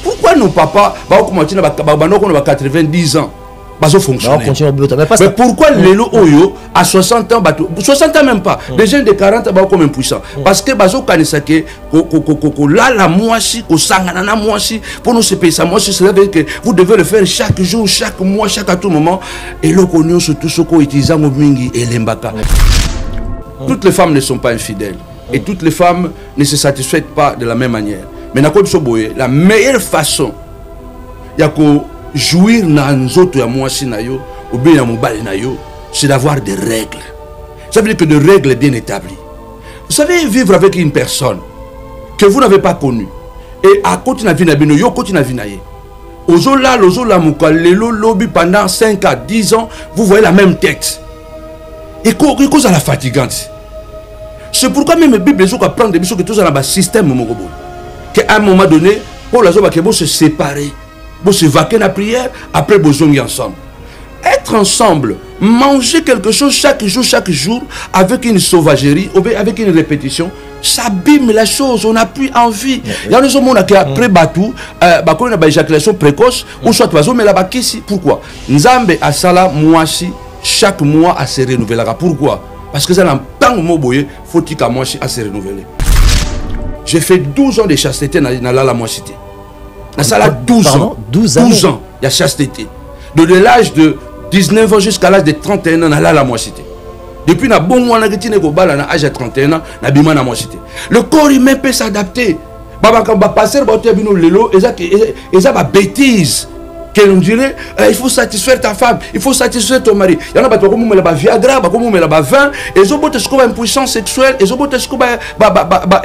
Pourquoi nos papas, bah, on commence à 90 ans, bah, ça fonctionne. Mais pourquoi les lots Oyo, à 60 ans, 60 ans même pas, des jeunes de 40 ans, bah, comme impuissants? Parce que, bah, ça, là, la moitié, au sangana, moitié, pour nous, c'est ça, moi, c'est vrai que vous devez le faire chaque jour, chaque mois, chaque à tout moment. Et l'eau qu'on surtout ce qu'on utilise en Mingi et l'embaka. Toutes les femmes ne sont pas infidèles. Et toutes les femmes ne se satisfont pas de la même manière. Mais la meilleure façon, il y a que jouir dans les autres, c'est d'avoir des règles. Ça veut dire que des règles bien établies. Vous savez, vivre avec une personne que vous n'avez pas connue, et à côté de la vie, pendant 5 à 10 ans, vous voyez la même tête. Et cause à la fatigante. C'est pourquoi même la Bible apprend des choses que tous dans le système qu'à un moment donné, pour les hommes qui vont se séparer, vont se vaquer la prière, après ils vont ensemble. Être ensemble, manger quelque chose chaque jour, avec une sauvagerie, avec une répétition, ça abîme la chose, on n'a plus envie. Il y a des gens qui après Batou, on a une éjaculation précoce, ou soit mais là-bas, pourquoi? Nzambe a sala moisi, chaque mois à se renouveler. Pourquoi? Parce que ça n'a pas de mot, faut-il qu'à moisi à se renouveler. J'ai fait 12 ans de chasteté dans la moissité. Dans ça, 12 ans. 12 ans, il y a chasteté. De l'âge de 19 ans jusqu'à l'âge de 31 ans, dans la moissité. Depuis na bon mois, l'âge de 31 ans, na moissité. Le corps humain peut s'adapter. Passer, et ça va bêtise. On dirait, il faut satisfaire ta femme, il faut satisfaire ton mari. Il y en a qui ont des Viagra, qui ont des vin, et ils ont une impuissance sexuelle, ils ont une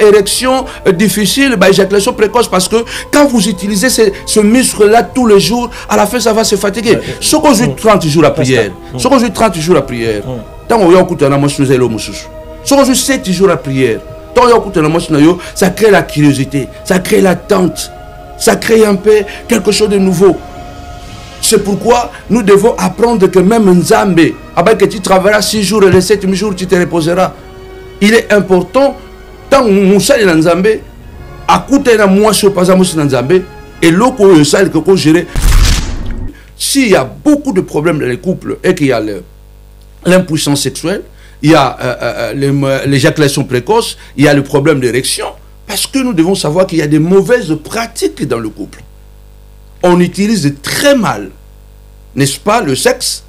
érection difficile, une éjaculation précoce, parce que quand vous utilisez ce muscle-là tous les jours, à la fin ça va se fatiguer. Ce qu'on joue 30 jours à prière, ce qu'on joue 30 jours à prière, tant qu'on écoute un amour, ce qu'on joue 7 jours à prière, tant qu'on écoute un amour, ça crée la curiosité, ça crée l'attente, ça crée un peu quelque chose de nouveau. C'est pourquoi nous devons apprendre que même Nzambe, après que tu travailleras 6 jours et les 7e jours, tu te reposeras. Il est important, tant que Moussa est Nzambe, à côté de moi, je ne pas Nzambe, et l'autre, que je gérer. S'il y a beaucoup de problèmes dans les couples et qu'il y a l'impuissance sexuelle, il y a l'éjaculation précoce, il y a le problème d'érection, parce que nous devons savoir qu'il y a des mauvaises pratiques dans le couple. On utilise très mal, n'est-ce pas, le sexe,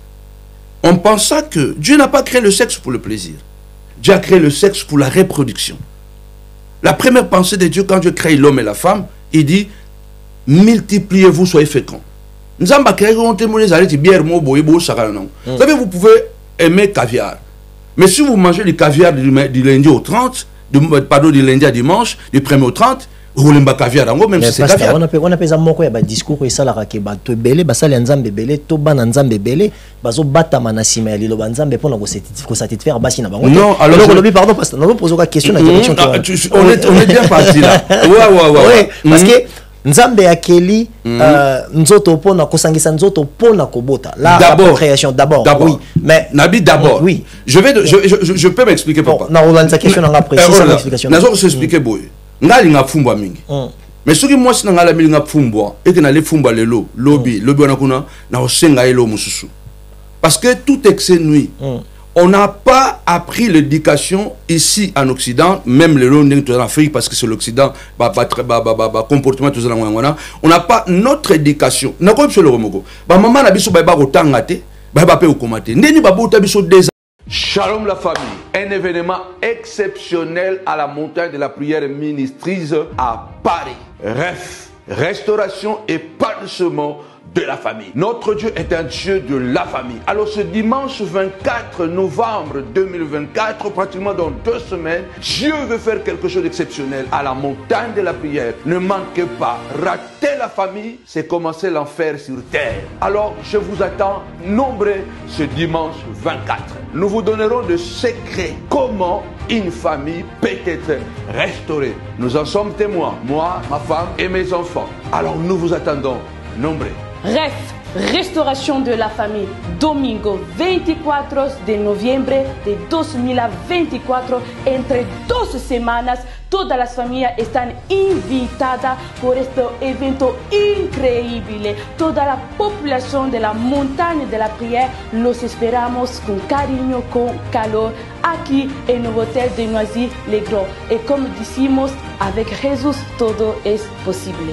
en pensant que Dieu n'a pas créé le sexe pour le plaisir. Dieu a créé le sexe pour la reproduction. La première pensée de Dieu, quand Dieu crée l'homme et la femme, il dit, multipliez-vous, soyez féconds. Nous avons créé un témoignage, vous savez, vous pouvez aimer caviar. Mais si vous mangez du caviar du lundi au 30, du lundi à dimanche, du 1er au 30, même si c'est caviar. On appelle ça un discours et ça la que bato belé basali nzambe belé to bana nzambe belé bazo bata manasima lilo nzambe pour ko satisfaire basi na bango. Non, alors pardon parce que nous posons la question on est bien parti là. Ouais. Parce que nzambe akeli nzoto pona ko sangisa nzoto pona ko bota. La création d'abord. Oui, mais Nabi d'abord. Oui. Je peux m'expliquer papa. Non, on a une question on a précisé l'explication. Nazo s'expliquer boy. Ngali nga fumbwa mingi. Mais ce qui moi si ngala mingi nga fumbwa et que na le fumbwa lelo lobby wana kuna na osenga elo mususu. Parce que tout excès nuit. On n'a pas appris l'éducation ici en Occident, même le long en Afrique parce que c'est l'Occident, comportement tout ça on n'a pas notre éducation. Na ko le remogo. Ba maman na biso ba kotangate, ba pe okomate. Ndeni ba bota biso des. Shalom la famille, un événement exceptionnel à la montagne de la prière ministrise à Paris. Restauration et épanouissement de la famille. Notre Dieu est un Dieu de la famille. Alors ce dimanche 24 novembre 2024, pratiquement dans 2 semaines, Dieu veut faire quelque chose d'exceptionnel à la montagne de la prière. Ne manquez pas, rater la famille, c'est commencer l'enfer sur terre. Alors je vous attends nombreux ce dimanche 24. Nous vous donnerons des secrets comment une famille peut être restaurée. Nous en sommes témoins, moi, ma femme et mes enfants. Alors nous vous attendons nombreux. Restauración de la Familia, domingo 24 de noviembre de 2024, entre 2 semanas. Todas las familias están invitadas por este evento increíble. Toda la población de la montaña de la prière los esperamos con cariño, con calor, aquí en el Hotel de Noisy-le-Grand. Y como decimos, avec Jesús todo es posible.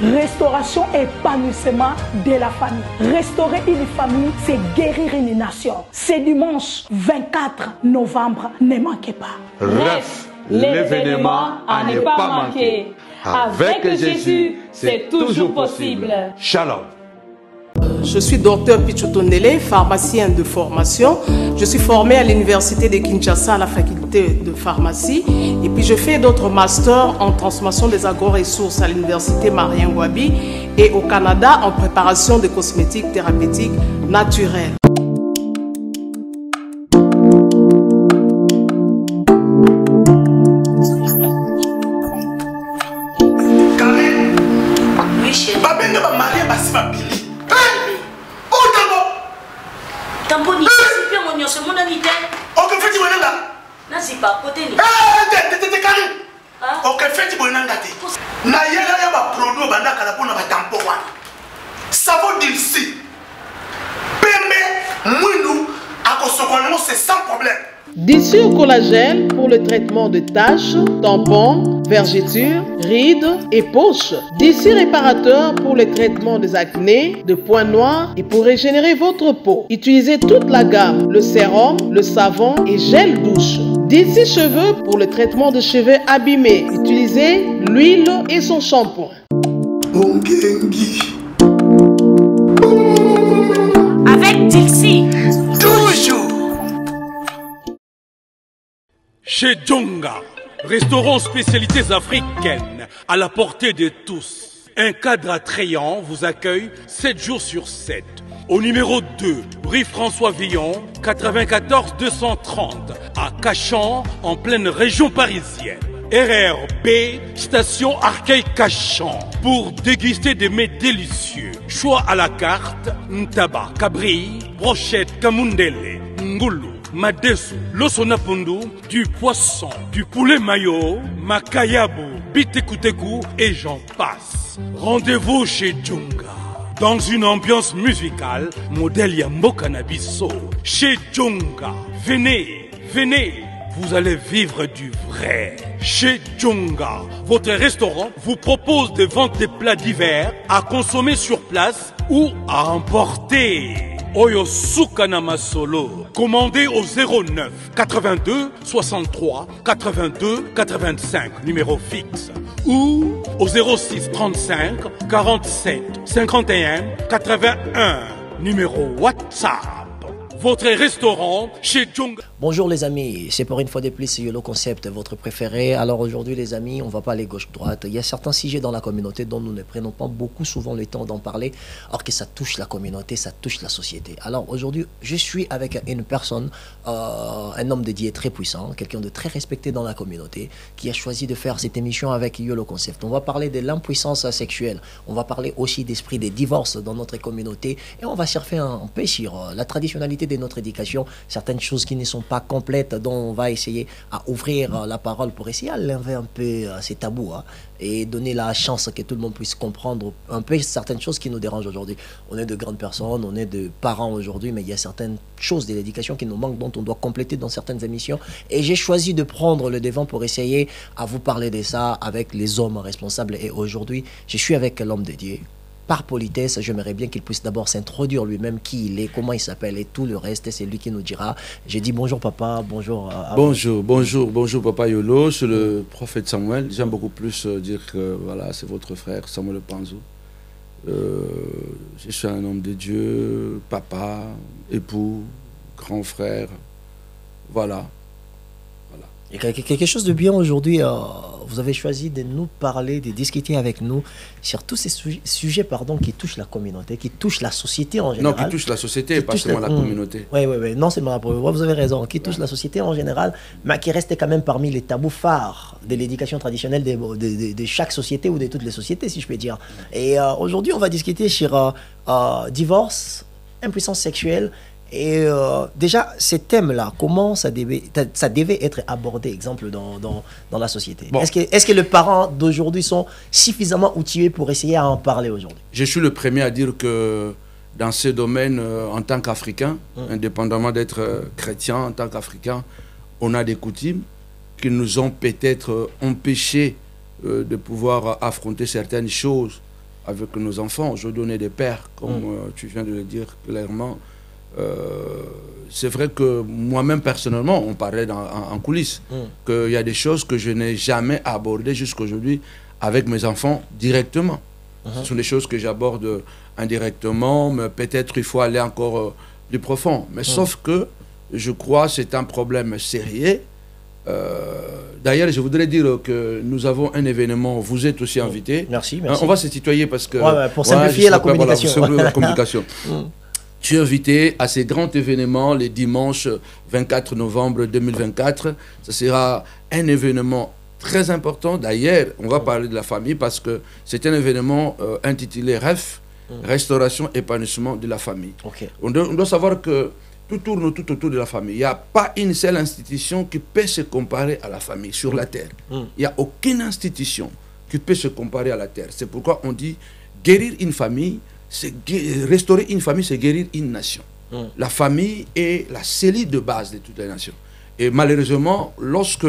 Restauration et épanouissement de la famille. Restaurer une famille, c'est guérir une nation. C'est dimanche 24 novembre, ne manquez pas. Ref, l'événement à ne pas manquer. Avec Jésus, c'est toujours possible. Shalom. Je suis docteur Pichotondele, pharmacien de formation. Je suis formé à l'université de Kinshasa à la faculté de pharmacie. Et puis je fais d'autres masters en transformation des agro-ressources à l'université Marien Ngouabi et au Canada en préparation de cosmétiques thérapeutiques naturelles. Tamboni, c'est mon nom, c'est mon ami. Ok, fais-tu mon nom? Non, c'est pas côté. T'es carré. Ok, fais-tu mon nom? Na yela ya ba produit banda kala pona ba tampon wana. Savon d'ici. Pembe, mounou, akosokono c'est sans problème. D'ici au collagène pour le traitement de taches, tampons, vergetures, rides et poches. D'ici réparateur pour le traitement des acnés, de points noirs et pour régénérer votre peau. Utilisez toute la gamme, le sérum, le savon et gel douche. D'ici cheveux pour le traitement de cheveux abîmés. Utilisez l'huile et son shampoing. Avec Dixie. Toujours. Chez Djonga, restaurant spécialités africaines à la portée de tous. Un cadre attrayant vous accueille 7 jours sur 7. Au numéro 2, rue François Villon, 94 230, à Cachan, en pleine région parisienne. RRB, station Arcueil-Cachan, pour déguster des mets délicieux. Choix à la carte, ntaba, cabri, brochette, kamundele, ngoulou, madesu, losonapundu, du poisson, du poulet mayo, makayabu, bitekuteku et j'en passe. Rendez-vous chez Djonga. Dans une ambiance musicale, modèle Yambo Cannabiso. Chez Djonga. Venez, venez, vous allez vivre du vrai. Chez Djonga, votre restaurant vous propose de vendre des plats divers à consommer sur place ou à emporter. Oyo Sukana Masolo. Commandez au 09 82 63 82 85, numéro fixe. Ou au 06 35 47 51 81, numéro WhatsApp. Votre restaurant chez Djonga. Bonjour les amis, c'est pour une fois de plus YOLO Concept, votre préféré. Alors aujourd'hui les amis, on va pas aller gauche-droite. Il y a certains sujets dans la communauté dont nous ne prenons pas beaucoup souvent le temps d'en parler, alors que ça touche la communauté, ça touche la société. Alors aujourd'hui, je suis avec une personne, un homme dédié très puissant, quelqu'un de très respecté dans la communauté, qui a choisi de faire cette émission avec YOLO Concept. On va parler de l'impuissance sexuelle, on va parler aussi d'esprit des divorces dans notre communauté, et on va surfer un peu sur la traditionnalité de notre éducation, certaines choses qui ne sont pas complètes, dont on va essayer à ouvrir la parole pour essayer à lever un peu ces tabous et donner la chance que tout le monde puisse comprendre un peu certaines choses qui nous dérangent aujourd'hui. On est de grandes personnes, on est de parents aujourd'hui, mais il y a certaines choses de l'éducation qui nous manquent, dont on doit compléter dans certaines émissions. Et j'ai choisi de prendre le devant pour essayer à vous parler de ça avec les hommes responsables. Et aujourd'hui, je suis avec l'homme dédié. Par politesse, j'aimerais bien qu'il puisse d'abord s'introduire lui-même, qui il est, comment il s'appelle et tout le reste, c'est lui qui nous dira. J'ai dit bonjour papa, bonjour à bonjour, bonjour, bonjour papa Yolo, c'est le prophète Samuel. J'aime beaucoup plus dire que voilà, c'est votre frère Samuel Panzou. Je suis un homme de Dieu, papa, époux, grand frère, voilà. Et quelque chose de bien aujourd'hui, vous avez choisi de nous parler, de discuter avec nous sur tous ces sujets qui touchent la communauté, qui touchent la société en général. Non, qui touchent la société, pas seulement la communauté. Oui, non seulement la communauté, vous avez raison, qui touchent la société en général, mais qui restent quand même parmi les tabous phares de l'éducation traditionnelle de chaque société ou de toutes les sociétés, si je peux dire. Et aujourd'hui, on va discuter sur divorce, impuissance sexuelle. Et déjà, ces thèmes-là, comment ça devait être abordé, exemple, dans la société? Bon. Est-ce que les parents d'aujourd'hui sont suffisamment outillés pour essayer à en parler aujourd'hui? Je suis le premier à dire que dans ce domaine, en tant qu'Africain, indépendamment d'être chrétien, en tant qu'Africain, on a des coutumes qui nous ont peut-être empêchés de pouvoir affronter certaines choses avec nos enfants. Aujourd'hui, on est des pères, comme tu viens de le dire clairement. C'est vrai que moi-même personnellement, on parlait en coulisses, qu'il y a des choses que je n'ai jamais abordées jusqu'aujourd'hui avec mes enfants directement. Ce sont des choses que j'aborde indirectement, mais peut-être il faut aller encore plus profond. Mais sauf que je crois que c'est un problème sérieux. D'ailleurs, je voudrais dire que nous avons un événement, vous êtes aussi invités. Merci. On va se tutoyer parce que... pour simplifier la communication. La communication. Tu es invité à ces grands événements les dimanches 24 novembre 2024. Ce sera un événement très important. D'ailleurs, on va parler de la famille parce que c'est un événement intitulé REF, Restauration, épanouissement de la famille. Okay. On doit savoir que tout tourne tout autour de la famille. Il n'y a pas une seule institution qui peut se comparer à la famille sur la terre. Il n'y a aucune institution qui peut se comparer à la terre. C'est pourquoi on dit guérir une famille, restaurer une famille, c'est guérir une nation. La famille est la cellule de base de toutes les nations. Et malheureusement, lorsque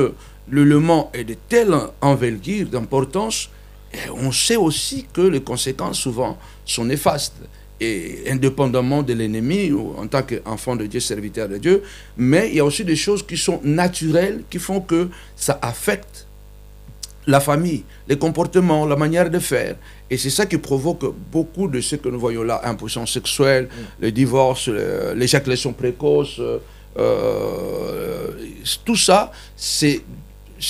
l'élément est de telle envergure, d'importance, on sait aussi que les conséquences souvent sont néfastes. Et indépendamment de l'ennemi, en tant qu'enfant de Dieu, serviteur de Dieu, mais il y a aussi des choses qui sont naturelles, qui font que ça affecte la famille, les comportements, la manière de faire. Et c'est ça qui provoque beaucoup de ce que nous voyons là, impuissance sexuelle, le divorce, l'éjaculation précoce, tout ça, c'est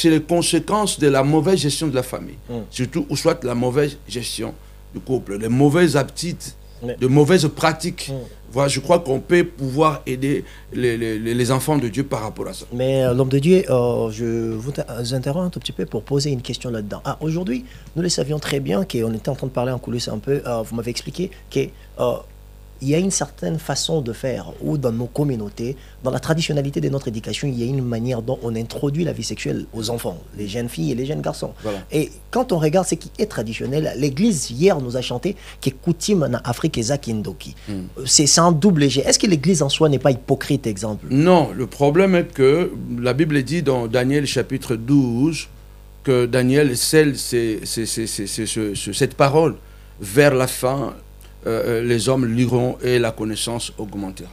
les conséquences de la mauvaise gestion de la famille. Surtout, ou soit la mauvaise gestion du couple, les mauvaises habitudes, de mauvaises pratiques. Voilà, je crois qu'on peut pouvoir aider les enfants de Dieu par rapport à ça. Mais l'homme de Dieu, je vous interromps un tout petit peu pour poser une question là-dedans. Aujourd'hui, nous le savions très bien qu'on était en train de parler en coulisses un peu. Vous m'avez expliqué que il y a une certaine façon de faire où dans nos communautés, dans la traditionnalité de notre éducation, il y a une manière dont on introduit la vie sexuelle aux enfants, les jeunes filles et les jeunes garçons. Voilà. Et quand on regarde ce qui est traditionnel, l'Église hier nous a chanté que coutume en Afrique est Zakindoki. C'est un double G. Est-ce que l'Église en soi n'est pas hypocrite, exemple? Non, le problème est que la Bible dit dans Daniel chapitre 12 que Daniel scelle cette parole vers la fin. Les hommes liront et la connaissance augmentera.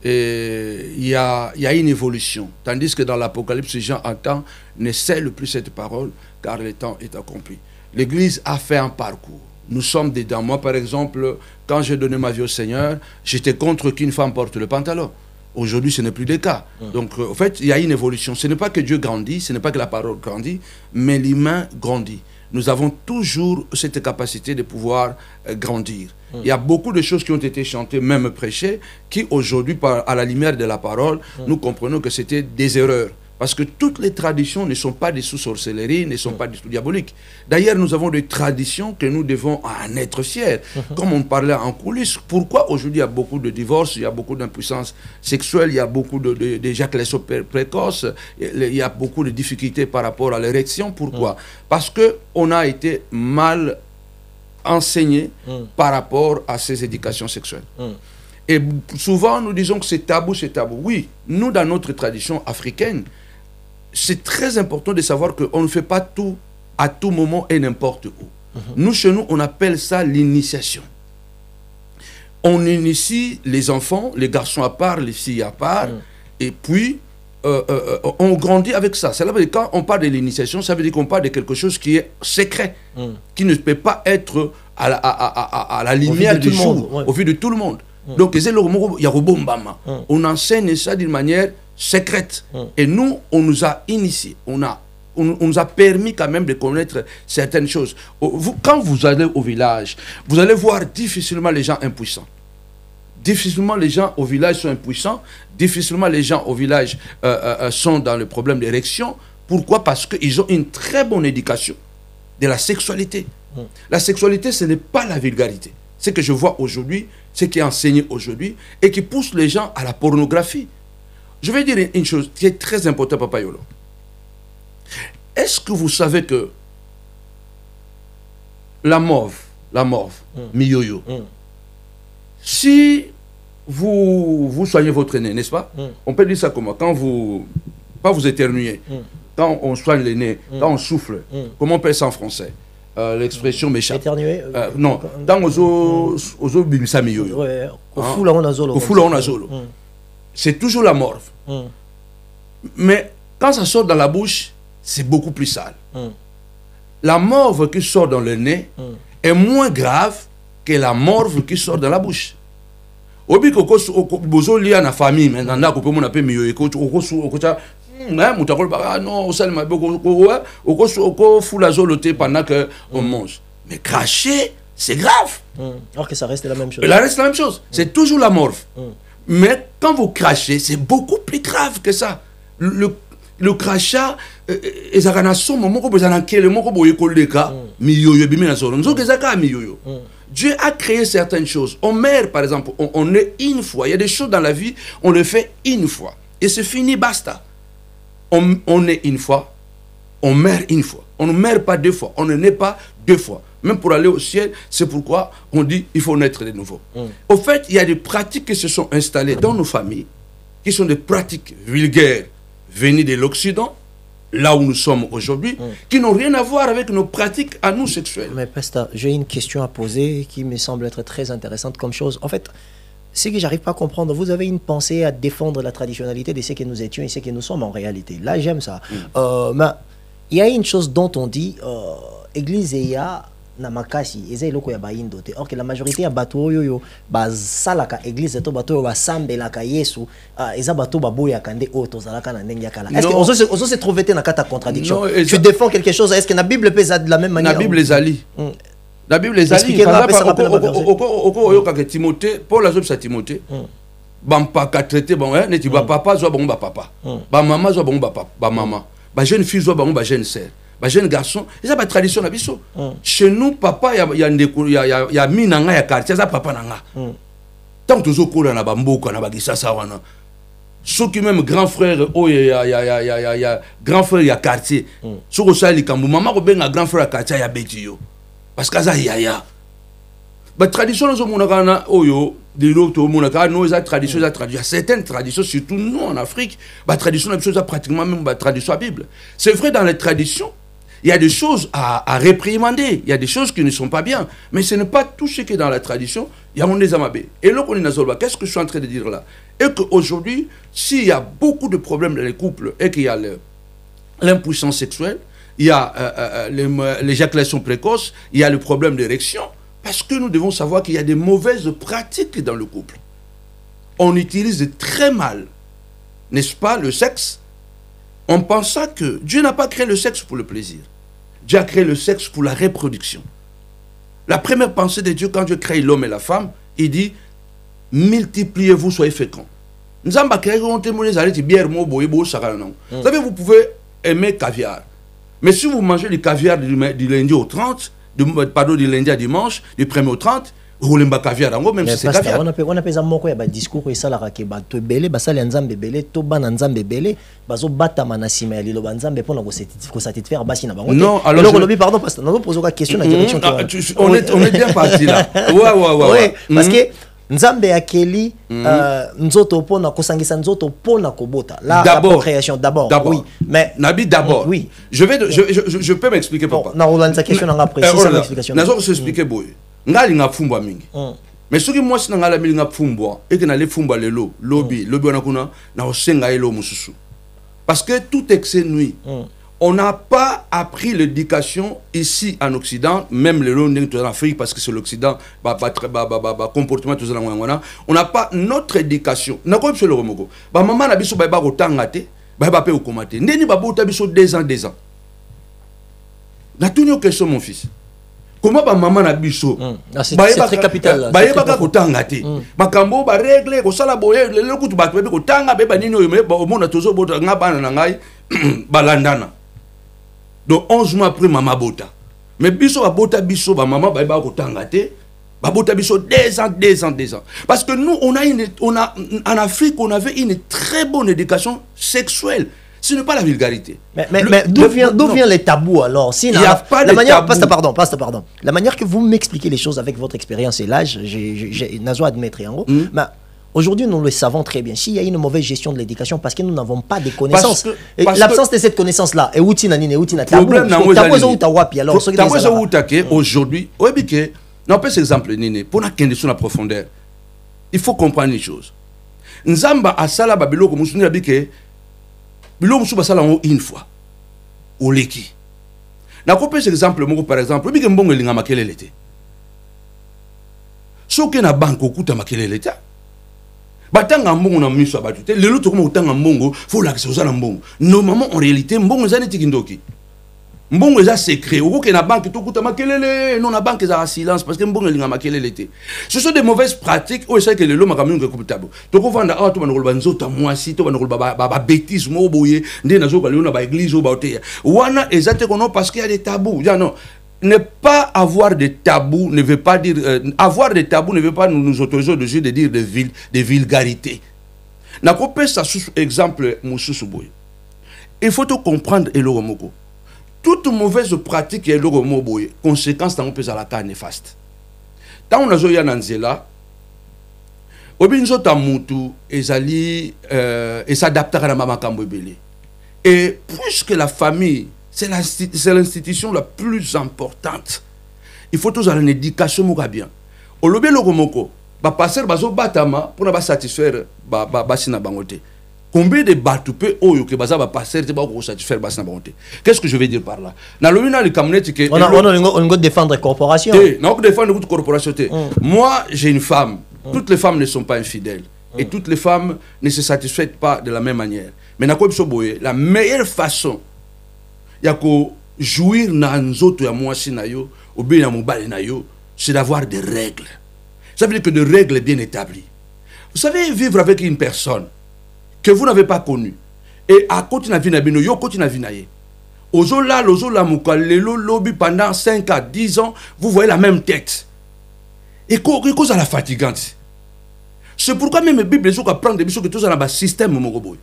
Et il y a une évolution. Tandis que dans l'Apocalypse, Jean entend, ne scelle plus cette parole, car le temps est accompli. L'Église a fait un parcours. Nous sommes dedans. Moi, par exemple, quand j'ai donné ma vie au Seigneur, j'étais contre qu'une femme porte le pantalon. Aujourd'hui, ce n'est plus le cas. Donc, en fait, il y a une évolution. Ce n'est pas que Dieu grandit, ce n'est pas que la parole grandit, mais l'humain grandit. Nous avons toujours cette capacité de pouvoir grandir. Il y a beaucoup de choses qui ont été chantées, même prêchées, qui aujourd'hui, à la lumière de la parole, nous comprenons que c'était des erreurs. Parce que toutes les traditions ne sont pas des sous-sorcelleries, ne sont pas du tout diaboliques. D'ailleurs, nous avons des traditions que nous devons en être fiers. Comme on parlait en coulisses, pourquoi aujourd'hui il y a beaucoup de divorces, il y a beaucoup d'impuissance sexuelle, il y a beaucoup d'éjaculation précoce, il y a beaucoup de difficultés par rapport à l'érection. Pourquoi? Parce qu'on a été mal enseigné par rapport à ces éducations sexuelles. Et souvent, nous disons que c'est tabou, c'est tabou. Oui, nous, dans notre tradition africaine, c'est très important de savoir qu'on ne fait pas tout à tout moment et n'importe où. Nous, chez nous, on appelle ça l'initiation. On initie les enfants, les garçons à part, les filles à part, et puis on grandit avec ça. Ça veut dire que quand on parle de l'initiation, ça veut dire qu'on parle de quelque chose qui est secret, qui ne peut pas être à la lumière du jour, au vu de tout le monde. Donc, on enseigne ça d'une manière secrète. Et nous, on nous a initiés, on nous a permis quand même de connaître certaines choses. Quand vous allez au village, vous allez voir difficilement les gens impuissants. Difficilement les gens au village sont impuissants. Difficilement les gens au village sont dans le problème d'érection. Pourquoi? Parce qu'ils ont une très bonne éducation de la sexualité. La sexualité, ce n'est pas la vulgarité. Ce que je vois aujourd'hui, ce qui est enseigné aujourd'hui et qui pousse les gens à la pornographie. Je vais dire une chose qui est très importante, Papa Yolo. Est-ce que vous savez que la morve, miyoyo, si vous soignez votre nez, n'est-ce pas? On peut dire ça comment? Quand vous éternuez, quand on soigne le nez, quand on souffle, comment on peut ça en français? L'expression m'échappe. Éternuer? Non, dans ozo bimisa miyoyo. C'est toujours la morve. Mais quand ça sort dans la bouche, c'est beaucoup plus sale. La morve qui sort dans le nez est moins grave que la morve qui sort dans la bouche. Obi koko bozo lia na famille mais nanda ko pe mon appel miyo eko non ça m'a beaucoup foula zoloté pendant que on mange. Mais cracher, c'est grave. Alors que ça reste la même chose. Ça reste la même chose. C'est toujours la morve. Mais quand vous crachez, c'est beaucoup plus grave que ça. Le crachat, Dieu a créé certaines choses. On meurt, par exemple, on est une fois. Il y a des choses dans la vie, on le fait une fois. Et c'est fini, basta. On est une fois, on meurt une fois. On ne meurt pas deux fois, on ne naît pas deux fois. Même pour aller au ciel, c'est pourquoi on dit qu'il faut naître de nouveau. Au fait, il y a des pratiques qui se sont installées dans nos familles, qui sont des pratiques vulgaires, venues de l'Occident, là où nous sommes aujourd'hui, qui n'ont rien à voir avec nos pratiques à nous sexuelles. Mais Pasteur, j'ai une question à poser qui me semble être très intéressante comme chose. En fait, ce que j'arrive pas à comprendre, vous avez une pensée à défendre la traditionnalité de ce que nous étions et ce que nous sommes en réalité. Là, j'aime ça. Mais il y a une chose dont on dit, Église et ya namakasi, or que la majorité ya bato yo basalaka église to bato ba sambelaka Yesu, eza bato baboya kande o tozalaka na ndenge yakala. Est-ce que on se trouve na kata contradiction? Tu défends quelque chose, est-ce que la Bible pèse de la même manière? La Bible les allie. La Bible les allie. Timothée, Paul a dit à Timothée, bampaka traité bon hein, neti ba papa zo bon ba papa. Ba maman zo bon ba papa, ba maman. Ba jeune fille zo bon ba jeune sœur. Ba jeune garçon, c'est la tradition na biso. Chez nous papa ya minanga ya quartier ça papa nanga. Tant que zokola na bamboka na bagisasa wana. Ceux qui même grand frère oh ya grand frère ya quartier. Soko sali kambu maman ko benga grand frère ya quartier ya betiyo. Parce que ça yaya. La tradition nous monaka oyo de l'autre monaka nous la tradition certaines traditions surtout nous en Afrique la tradition est pratiquement même la tradition la Bible. C'est vrai dans les traditions il y a des choses à réprimander, il y a des choses qui ne sont pas bien, mais ce n'est pas tout ce qui est dans la tradition, il y a mon désamabé. Et là, qu'est-ce que je suis en train de dire là? Et qu'aujourd'hui, s'il y a beaucoup de problèmes dans les couples et qu'il y a l'impuissance sexuelle, il y a l'éjaculation précoce, il y a le problème d'érection, parce que nous devons savoir qu'il y a des mauvaises pratiques dans le couple. On utilise très mal, n'est-ce pas, le sexe, en pensant que Dieu n'a pas créé le sexe pour le plaisir. Dieu a créé le sexe pour la reproduction. La première pensée de Dieu, quand Dieu crée l'homme et la femme, il dit, multipliez-vous, soyez féconds. Vous savez, vous pouvez aimer caviar. Mais si vous mangez du caviar du lundi au 30, du lundi à dimanche, du 1er au 30, vous voulez pas caviar, même si c'est caviar. On appelle ça un discours et ça la raque bato belé, basali nzambe belé, to ban nzambe belé, bazo bata manasima ya lilo nzambe pour ko satisfaire basi na bango. Non, alors le pardon parce que nous posons la question la direction. On est bien parti là. Ouais. Parce que nzambe akeli nzoto pona kosangisa nzoto pona kobota. Là la procréation d'abord. Oui, mais Nabi d'abord. Oui. Je peux m'expliquer papa. Na Roland sa question nga précise sa explication. Nazo s'expliquer boy. Ngali nga fumbwa mingi. Mais ce qui moi si ngala mingi nga fumbwa et que na le fumbwa lelo lobby wana kuna na osenga elo mususu. Parce que tout excès nuit. on n'a pas appris l'éducation ici en Occident, même le long en Afrique, parce que c'est l'Occident, comportement, on n'a pas notre éducation. On n'a pas le remogo. Maman n'a pas eu de temps, pas eu komate. Ndeni babota biso 2 ans. Na tout une question mon fils. Comment maman na biso? C'est très capital. Ba yeba ka kotanga te. Makambo ba règle ko sala boye le kutu ba to be kotanga be ba nini o me ba omona tozo bota nga bana na ngai balandana. Donc 11 mois après maman bota. Mais biso ba bota biso ba maman ba yeba kotanga te. Ba bota biso 2 ans. Parce que nous on a en Afrique on avait une très bonne éducation sexuelle. Ce n'est pas la vulgarité. Mais d'où vient les tabous alors? Si il n'y a pas de tabous. Pardon. La manière que vous m'expliquez les choses avec votre expérience et l'âge, j'ai Nazo admettre en gros. Mais aujourd'hui, nous le savons très bien. S'il y a une mauvaise gestion de l'éducation, parce que nous n'avons pas de connaissances, l'absence de cette connaissance-là, et aujourd'hui, on peut exemple, pour la question de la profondeur, il faut comprendre les choses. Nzamba asala babilo comme nous dit bilo musu basala une fois au leki na kopé cet exemple moko par exemple bike mbongo linga makelele te soke na banque okuta makelele te batanga mbongo na miso abatu te lelo to ko tanga mbongo faut la que na mbongo normalement en réalité mbongo zani tikindoki mbongo eza secret okoke na banque to kuta makelele non na banque za silence parce que mbongo linga makelele te. Ce sont des mauvaises pratiques ou c'est que le loma kamu ko tabo to ko vanda auto banoko ba nzota mwasi to banoko ba bêtise mo boye ndé na zo ka na ba église o ba oteya wana ezate kono parce qu'il y a des tabous. Non, ne pas avoir de tabous ne veut pas dire avoir des tabous ne veut pas nous autoriser de dire des vulgarités. Na ko pesa sous exemple mususu boye. Il faut tout comprendre et le remoko. Toute mauvaise pratique est le mot conséquence dans à la cas néfaste. Tant on a zoya nanzela, obinzo tamutu ezali et s'adapte à la maman kambobele. Et puisque la famille c'est l'institution la plus importante, il faut tous avoir une éducation moka bien. Au lobby le romoko, ba passer bazo batama pour ne satisfaire basina bangote. Combien de batupé oyo que baza ba passer te ba ko satisfaire basina bangote. Qu'est-ce que je veux dire par là? Na lobina le camonete que on a défendre corporation. Non, défendre toute corporation. Moi, j'ai une femme. Toutes les femmes ne sont pas infidèles et toutes les femmes ne se satisfont pas de la même manière. Mais na ko biso boye, la meilleure façon ya ko jouir na nzoto ya mwasi na yo ou bien na mobali na yo, c'est d'avoir des règles. Ça veut dire que des règles bien établies. Vous savez vivre avec une personne que vous n'avez pas connu et à côté na vina bino yo côté na vina ye ozola muka lelo lobby pendant 5 à 10 ans vous voyez la même tête et cause à la fatigante. C'est pourquoi même la Bible dit prendre des biso que tous dans un système mogoboy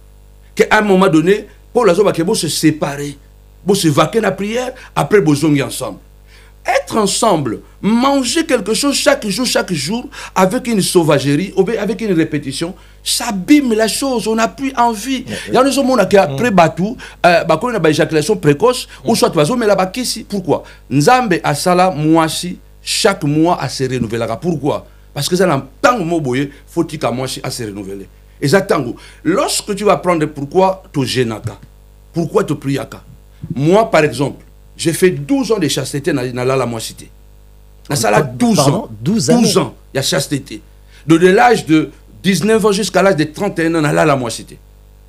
qu'à un moment donné pour la zoba que se séparer pour se vaquer la prière après bozongi ensemble. Être ensemble, manger quelque chose chaque jour, avec une sauvagerie, avec une répétition, ça abîme la chose, on n'a plus envie. Il y a des gens qui après batou, on a éjaculation précoce, ou soit oiseau, mais là-bas, pourquoi? Nzambe asala moisi, chaque mois à se renouveler. Pourquoi? Parce que ça n'a pas de faut-il qu'à moisi à se renouveler. Exactement. Lorsque tu vas prendre pourquoi tu génaka, pourquoi tu priaka. Moi, par exemple, j'ai fait 12 ans de chasteté dans la moissité. Dans ça, 12 ans. 12 ans, il y a chasteté. De l'âge de 19 ans jusqu'à l'âge de 31 ans, dans la moissité.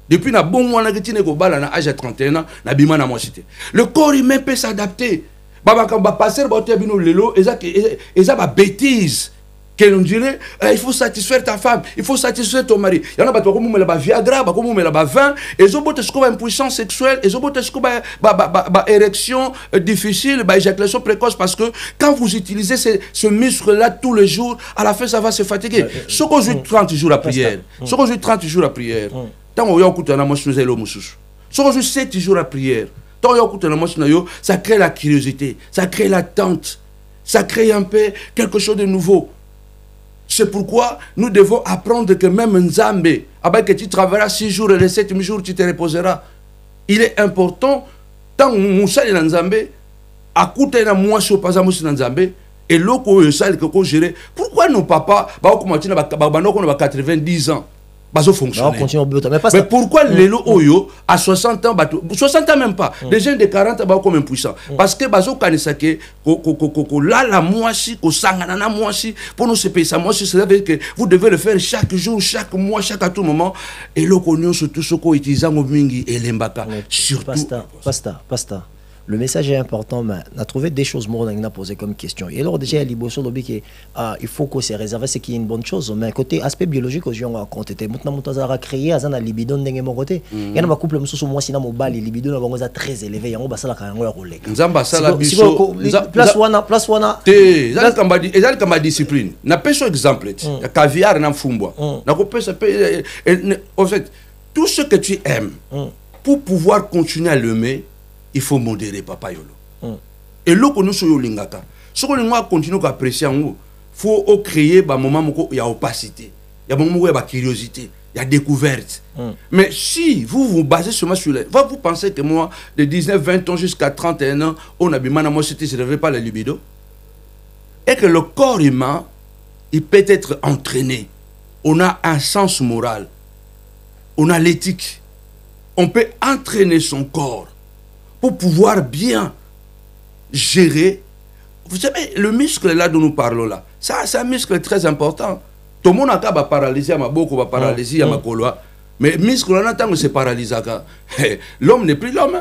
Depuis na bon mois, na l'âge de 31 ans, na bima na moissité. Le corps humain peut s'adapter. Baba quand passer bino lelo, eza ba bêtise. Qu'on dirait, il faut satisfaire ta femme, il faut satisfaire ton mari. Il y en a qui ont la Viagra, qui ont la vin, et ils ont une impuissance sexuelle, ils ont une érection difficile, une éjaculation précoce, parce que quand vous utilisez ce muscle-là tous les jours, à la fin ça va se fatiguer. Ce qu'on joue 30 jours à prière, ce qu'on joue 30 jours à prière, tant qu'on y a écouté un amour, ce qu'on joue 7 jours à prière, tant qu'on y a écouté un amour, ça crée la curiosité, ça crée l'attente, ça crée un peu quelque chose de nouveau. C'est pourquoi nous devons apprendre que même Nzambe, que tu travailleras 6 jours et les 7e jours, tu te reposeras. Il est important, tant que Moussa est Nzambe, à côté de moi, je suis pas Nzambe, et l'autre, pourquoi nos papas, 90 ans, bazo fonctionner. Mais pourquoi les lots oyo à 60 ans, 60 ans même pas, des jeunes de 40 ans comme impuissants? Parce que bazo kanisake la moisi, ko sangana moisi, pour nous se payer ça moisi, ça veut dire que vous devez le faire chaque jour, chaque mois, chaque à tout moment. Et le connu surtout ce qu'on utilise en mingi et l'embaka. Surtout. Pasta. Le message est important, mais on a trouvé des choses qu'on a posées comme question. Et alors déjà, il faut que c'est réservé, c'est qu'il y a une bonne chose. Mais côté aspect biologique, aussi on a compté. Maintenant, on a créé un libido de mon côté. Il y a un couple, moi, si on a libido, on a très élevé. Il y a un relais. Place wana. C'est comme discipline. Na pas exemple. Caviar na fumba. En fait, tout ce que tu aimes, pour pouvoir continuer à l'aimer, il faut modérer, papa yolo. Et là, nous sommes lingaka. Si on continue à apprécier, il faut créer un moment où il y a opacité, il y a un moment où il y a curiosité, il y a découverte. Mais si vous vous basez seulement sur les... Vous pensez que moi, de 19, 20 ans jusqu'à 31 ans, on a bien moi, c'était je ne devais pas la libido. Et que le corps humain, il peut être entraîné. On a un sens moral. On a l'éthique. On peut entraîner son corps pour pouvoir bien gérer. Vous savez, le muscle là dont nous parlons là, ça c'est un muscle très important. Tout le monde a paralysé à ma boko, va paralyser à ma coloa. Mais muscle là, tant que c'est paralysé, l'homme n'est plus l'homme.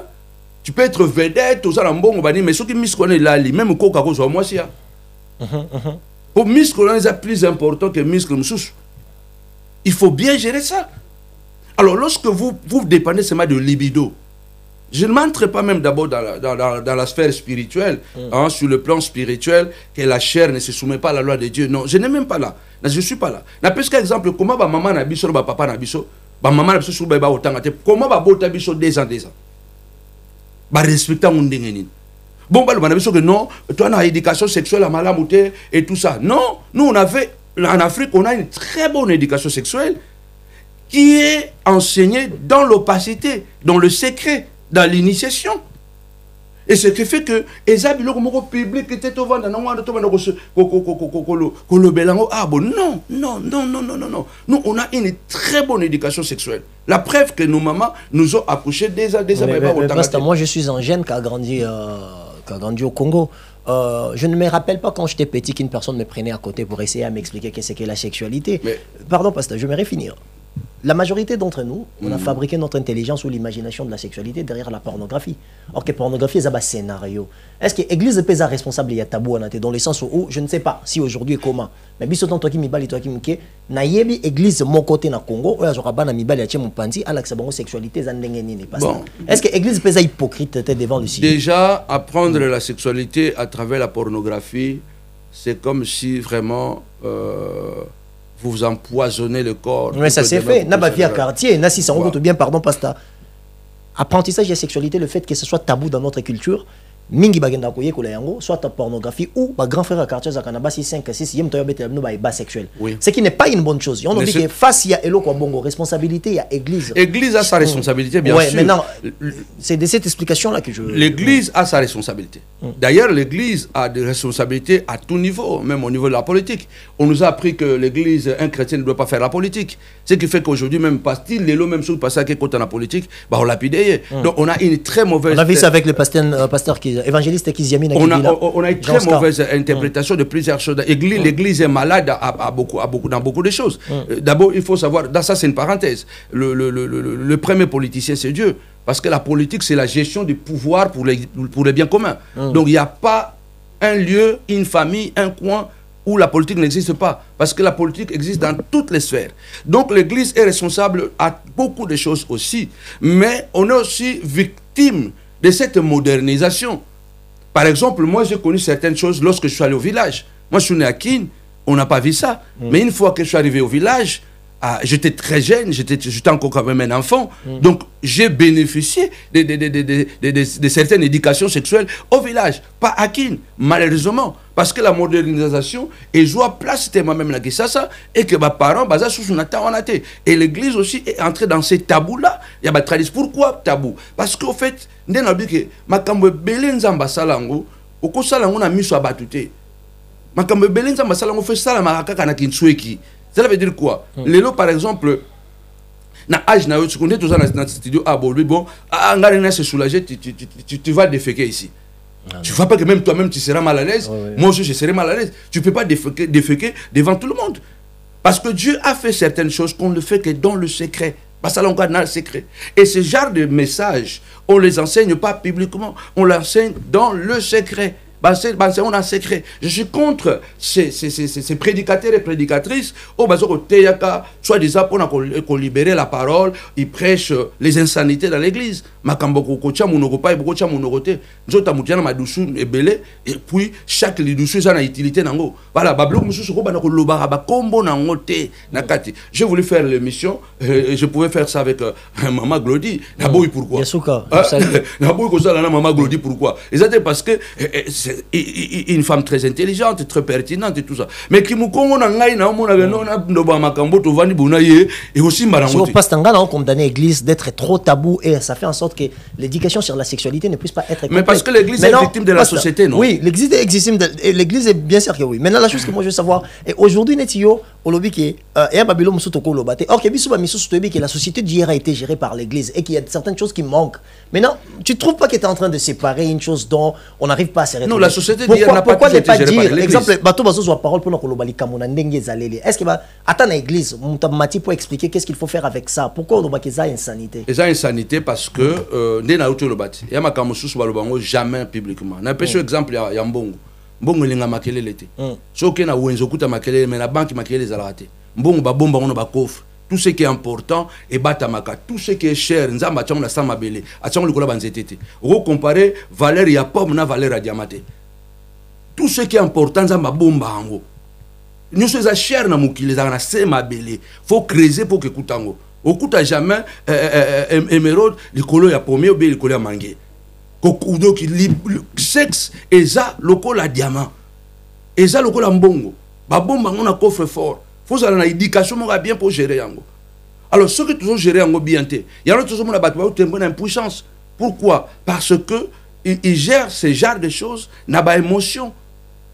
Tu peux être vedette, tout ça, mais ce qui muscle là, même coca soit moi si. Pour muscle là, c'est plus important que muscle sous. Il faut bien gérer ça. Alors lorsque vous dépendez seulement de libido, je ne m'entre pas même d'abord dans la sphère spirituelle, sur le plan spirituel, que la chair ne se soumet pas à la loi de Dieu. Non, je n'ai même pas là. Je ne suis pas là. N'importe quel exemple, comment ma maman n'a biso, ma papa n'a biso, ma maman n'a biso, comment ma bota biso 2 ans. Bah respectant mon déngénine. Bon, bah le biso que non, toi on a éducation sexuelle à malamouté et tout ça. Non, nous on avait, en Afrique, on a une très bonne éducation sexuelle qui est enseignée dans l'opacité, dans le secret, dans l'initiation. Et ce qui fait que les habits public étaient au ventre, non. Nous, on a une très bonne éducation sexuelle. La preuve que nos mamans nous ont accouchés déjà. Moi, je suis un jeune qui a grandi au Congo. Je ne me rappelle pas quand j'étais petit qu'une personne me prenait à côté pour essayer à m'expliquer qu'est-ce qu'est la sexualité. Pardon, pasteur, je vais finir. La majorité d'entre nous, on a fabriqué notre intelligence ou l'imagination de la sexualité derrière la pornographie. Or que pornographie, c'est un scénario. Est-ce que l'Église est responsable il y a tabou dans le sens où, je ne sais pas si aujourd'hui et comment, mais si toi qui m'ibali, toi qui m'ké, na yebi Église mon côté na Congo, ou alors ba na m'ibali a mon panti, alors que sexualité n'est pas ça. Est-ce que l'Église est hypocrite devant le sujet? Déjà, apprendre la sexualité à travers la pornographie, c'est comme si vraiment vous empoisonnez le corps. Mais ça s'est fait. N'a pas vie à quartier. N'a si ça remonte bien, pardon, pasta. Apprentissage de la sexualité, le fait que ce soit tabou dans notre culture, mingi bagenda koye kola yango, soit ta pornographie ou ba grand frère à quartier za kanaba 5 6 yem toyo bete no ba sexuel. Ce qui n'est pas une bonne chose. On dit que face il y a elo quoi bongo responsabilité, il y a église. Église a sa responsabilité bien sûr. Maintenant c'est de cette explication là que je l'église a sa responsabilité. D'ailleurs l'église a des responsabilités à tout niveau, même au niveau de la politique. On nous a appris que l'église un chrétien ne doit pas faire la politique. Ce qui fait qu'aujourd'hui même pas-t-il l'élo même sur passer à côté la politique, bah on l'a pidé. Donc on a une très mauvaise. On a vu ça avec le pasteur qui évangéliste qui Ziamine. On a une très mauvaise interprétation de plusieurs choses. L'église est malade dans beaucoup de choses. D'abord, il faut savoir, dans ça c'est une parenthèse, le premier politicien c'est Dieu. Parce que la politique c'est la gestion du pouvoir pour les biens communs. Donc il n'y a pas un lieu, une famille, un coin où la politique n'existe pas. Parce que la politique existe dans toutes les sphères. Donc l'église est responsable à beaucoup de choses aussi. Mais on est aussi victime de cette modernisation. Par exemple, moi j'ai connu certaines choses lorsque je suis allé au village. Moi je suis né à Kin, on n'a pas vu ça. Mais une fois que je suis arrivé au village, j'étais très jeune, j'étais encore quand même un enfant. Donc j'ai bénéficié de certaines éducations sexuelles au village. Pas à Kin, malheureusement. Parce que la modernisation, et je vois place moi-même la ça et que mes parents, et l'église aussi est entrée dans ces tabous-là. Il y a ma tradition. Pourquoi tabou? Parce qu'au fait, nous avons dit que ma kambo belenza salango, au ko salango na miso abatute. Ma kambo belenza salango fait ça la maraka kana kinsueki. Ça veut dire quoi? Lélo, par exemple, Na âge na tu connais tout ça dans studio ah bon lui bon ah ngari se soulager tu vas déféquer ici. Tu vois pas que même toi-même tu seras mal à l'aise. Moi aussi je serai mal à l'aise. Tu peux pas déféquer devant tout le monde. Parce que Dieu a fait certaines choses qu'on ne fait que dans le secret. Parce que là, on garde dans le secret. Et ce genre de messages, on ne les enseigne pas publiquement. On l'enseigne dans le secret. On a secret. Je suis contre ces prédicateurs et prédicatrices. Soit disant pour libérer la parole, ils prêchent les insanités dans l'église. Et puis, chaque lidoussou a une utilité. Voilà, je voulais faire l'émission, je pouvais faire ça avec Maman Glody. Pourquoi? Maman Glody, pourquoi? Exactement parce que une femme très intelligente, très pertinente et tout ça. Mais qui m'a et aussi on condamne l'église d'être trop tabou et ça fait en sorte que l'éducation sur la sexualité ne puisse pas être complète. Mais parce que l'église est victime de la société, non? Oui, l'église est victime l'église est bien sûr que oui. Maintenant la chose que moi je veux savoir et aujourd'hui netio au lobby qui est et à Babylone Moussotoko Lobate. Or que la société d'hier a été gérée par l'église et qu'il y a certaines choses qui manquent. Maintenant, tu ne trouves pas que tu es en train de séparer une chose dont on n'arrive pas à se retrouver? Non, la société d'hier n'a pas été gérée par l'église. Exemple, bateau bazo soit parole pour nous est-ce que attends l'église, Moutamati pour expliquer qu'est-ce qu'il faut faire avec ça? Pourquoi on a ça insanité? C'est insanité parce que né na auto lobati. Ya makamusu balobango jamais publiquement. Na pêche exemple ya mbongo. Mbongo linga makelele te. Soki na wenzo kuta makelele mais la banque makelele zalate. Mbongo ba bomba on ba coffre. Tout ce qui est important et batamaka, tout ce qui est cher, nzamba tchang na samabele, atchang likola banzetete. Recomparer valeur ya pomme na valeur ya diamate. Tout ce qui est important nzamba bomba ango. Nous sommes cher na mukile za na samabele. Faut creuser pour que kutango. Okuta jamais émeraude likolo ya pomme ou bien likolo ya mangue. Kokudo ki sexe eza lokola diamant. Eza lokola mbongo. Ba bomba ngona coffre fort. Faut avoir une éducation bien pour gérer yango. Alors ceux qui toujours gérer yango bien té, il y a toujours mon abattement une impuissance. Pourquoi? Parce que ils gèrent ce genre de choses n'a pas émotion.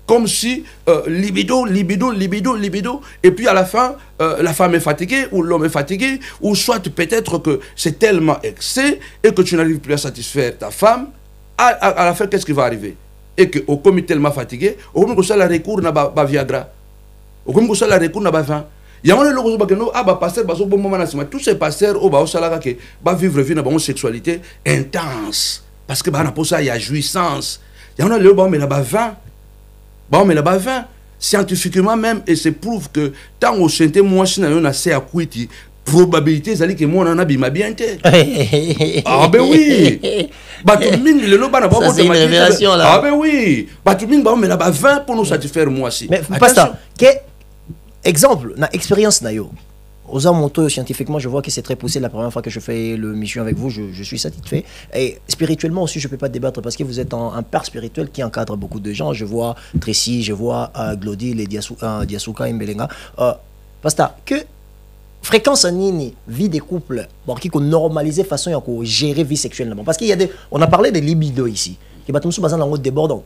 Comme si libido et puis à la fin la femme est fatiguée ou l'homme est fatigué ou soit peut-être que c'est tellement excès et que tu n'arrives plus à satisfaire ta femme à la fin qu'est-ce qui va arriver? Et que au comité tellement fatigué, au moment où ça la recours n'a pas Viagra. Au comme ça la recours n'a pas fin. Il y a un logo que nous ah bah pasteur baso bon moment national tous ces pasteurs au bah au salaga que bah vivre vie na bonne sexualité intense parce que bah na pour ça il y a jouissance. Il y a un logo mais là bas 20. Bon mais là bas 20 scientifiquement même et c'est prouve que tant au santé moi si na na c'est à quiti probabilité zali que moi on a bien té. Ah ben oui. Bah tout mine le logo na ba c'est une révélation là. Ah ben oui. Bah tout mine bah mais là bas 20 pour nous satisfaire moi aussi. Mais pasteur exemple, na expérience na yo. Aux amontos scientifiquement, je vois que c'est très poussé. La première fois que je fais le mission avec vous, je suis satisfait. Et spirituellement aussi, je peux pas débattre parce que vous êtes un père spirituel qui encadre beaucoup de gens. Je vois Tracy, je vois Glody, les Diasuka et Mbelenga. Pasteur, que fréquence nini vie des couples, bon, qui qu'on normaliser façon à gérer vie sexuelle parce qu'il y a des, on a parlé de libido ici, qui va tout basé dans l'autre débordant.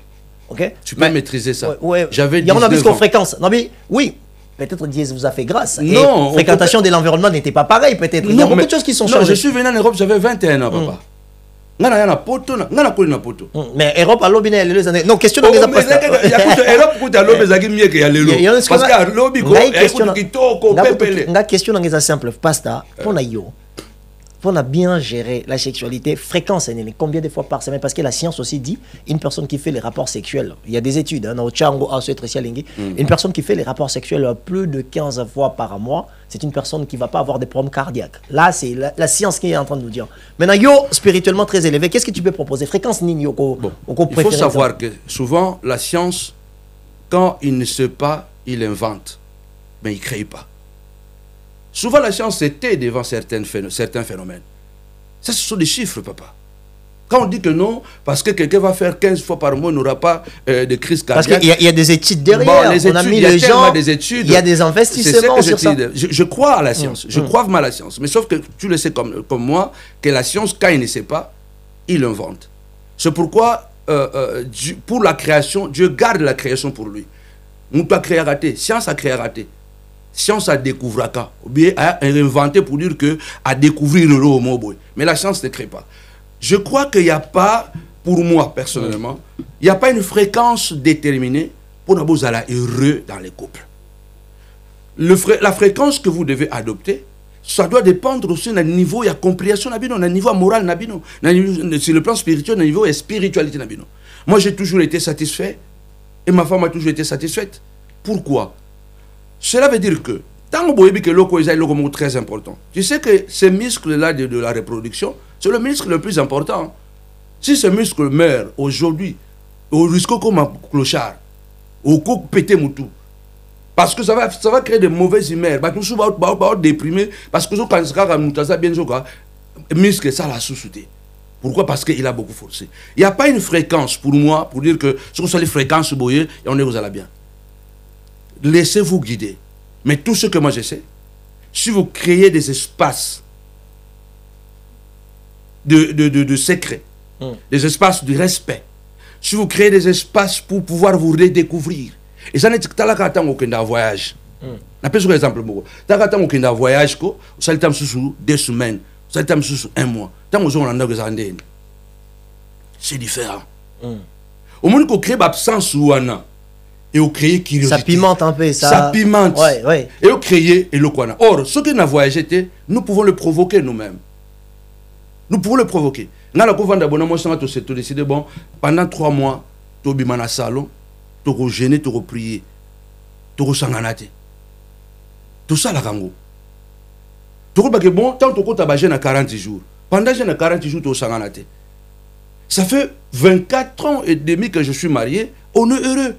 Ok? Tu peux maîtriser ça. Ouais. J'avais dit. On a vu qu'en fréquence. Non mais oui. Peut-être Dieu vous a fait grâce. Non. Et fréquentation de l'environnement n'était pas pareil, peut-être. Il y a beaucoup de choses qui sont changées. Non, je suis venu en Europe, j'avais 21 ans, papa. Mais Europe a l'obéné les années. Non, question de les Europe coûte à l'obéné mieux qu'il y a les lots. Parce qu'à l'obéné, la question est simple. Pasta, on a yo. On a bien géré la sexualité, fréquence, combien de fois par semaine? Parce que la science aussi dit, une personne qui fait les rapports sexuels, il y a des études, une personne qui fait les rapports sexuels plus de 15 fois par mois, c'est une personne qui ne va pas avoir des problèmes cardiaques. Là, c'est la science qui est en train de nous dire. Maintenant, yo, spirituellement très élevé, qu'est-ce que tu peux proposer? Fréquence nini bon, il faut savoir que souvent, la science, quand il ne sait pas, il invente, mais il ne crée pas. Souvent, la science était devant certains phénomènes. Ça, ce sont des chiffres, papa. Quand on dit que non, parce que quelqu'un va faire 15 fois par mois, il n'aura pas de crise cardiaque. Parce qu'il y a des études derrière. Bon, on a mis les gens, il y a des investissements sur ça. Je crois à la science. Je crois vraiment à la science. Mais sauf que tu le sais comme moi, que la science, quand il ne sait pas, il invente. C'est pourquoi, pour la création, Dieu garde la création pour lui. On peut créer raté. Science a créé raté. science a découvert ça, ou bien a inventé pour dire que à découvrir le homo boy. Mais la science ne crée pas. Je crois qu'il n'y a pas, pour moi personnellement, il n'y a pas une fréquence déterminée pour nous être heureux dans les couples. La fréquence que vous devez adopter, ça doit dépendre aussi du niveau de compréhension, du niveau moral, sur le plan spirituel, du niveau de spiritualité. Moi, j'ai toujours été satisfait et ma femme a toujours été satisfaite. Pourquoi? Cela veut dire que, tant que l'oko est très important, tu sais que ces muscles-là de la reproduction, c'est le muscle le plus important. Si ce muscle meurt aujourd'hui, au risque comme un clochard, au coup péter moutou, parce que ça va créer de mauvaises humeurs, bah, tout ça va déprimer, parce que quand ça bien muscle ça l'a sous-souté. Pourquoi? Parce qu'il a beaucoup forcé. Il n'y a pas une fréquence pour moi, pour dire que sur les fréquences boyer, et on est vous allez bien. Laissez-vous guider. Mais tout ce que moi je sais, si vous créez des espaces de secret, des espaces de respect, si vous créez des espaces pour pouvoir vous redécouvrir, et ça n'est pas qu'un voyage. Je peux un exemple. Tu as un voyage, vous allez 2 semaines, vous allez 1 mois. C'est différent. Au moment où vous créez l'absence et vous créez curiosité. Ça pimente un peu. Ça pimente. Ouais, ouais. Et vous créez Elokwana. Or, ce que nous avons voyagé, nous pouvons le provoquer nous-mêmes. Nous pouvons le provoquer. Nous avons décidé, bon, pendant 3 mois, tu as dans le salon, tu as gêné, tu as prié, tu as sanganate. Tout ça, la kango. Tu as dit, bon, tant que tu as gêné 40 jours, pendant 40 jours, tu as sanganate. Ça fait 24 ans et demi que je suis marié, on est heureux.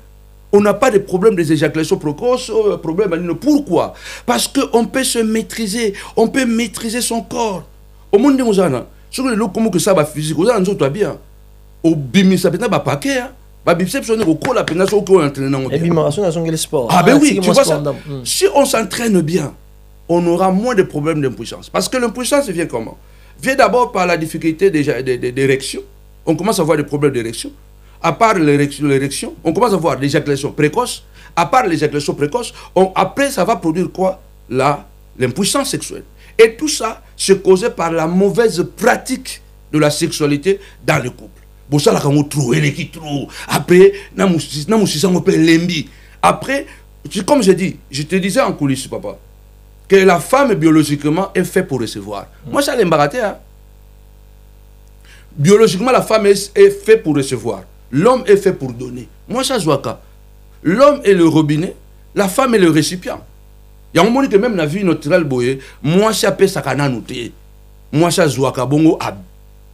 On n'a pas de problème des éjaculations précoces, problème. Pourquoi? Parce qu'on peut se maîtriser, on peut maîtriser son corps. Au monde de Mozana, sur le lot comme que ça va physique, on a bien. Au bimi, ça peut être un paquet. Bah, biceps, on est au col, la pénale, on est entraîné. Et puis, on a le sport. Ah, ben oui, tu vois ça. Si on s'entraîne bien, on aura moins de problèmes d'impuissance. Parce que l'impuissance vient comment? Vient d'abord par la difficulté d'érection. On commence à avoir des problèmes d'érection. À part l'érection, on commence à voir l'éjaculation précoce. À part l'éjaculation précoce, après, ça va produire quoi? L'impuissance sexuelle. Et tout ça, c'est causé par la mauvaise pratique de la sexualité dans le couple. Bon, ça, là, quand on trouve, après, on peut l'embi. Après, comme je dis, je te disais en coulisses, papa, que la femme biologiquement est faite pour recevoir. Moi, ça l'embarrassé, hein. Biologiquement, la femme est faite pour recevoir. L'homme est fait pour donner. Moi, ça, je vois qu'à. L'homme est le robinet, la femme est le récipient. Il y a un moment que même la vie naturelle, moi, ça peut s'accananuter. Moi, ça, je vois qu'à bongo a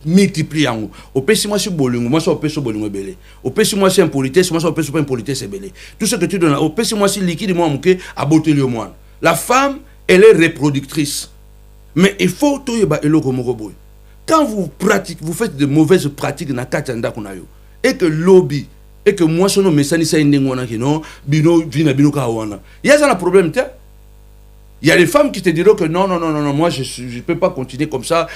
multiplié. Au pays, moi, je suis bolungo, moi, je suis bolungo belé. Au pays, moi, c'est impolitesse, moi, je suis impolitesse belé. Tout ce que tu donnes, au pays, moi, c'est liquide, moi, à beauté le moins. La femme, elle est reproductrice. Mais il faut tout y avoir le quand vous pratiquez, vous faites de mauvaises pratiques dans Katanda Kunayo, et que lobby, et que moi, je ne me sens pas non, il y a un problème. Il y a des femmes qui te diront que non, moi, je ne peux pas continuer comme ça.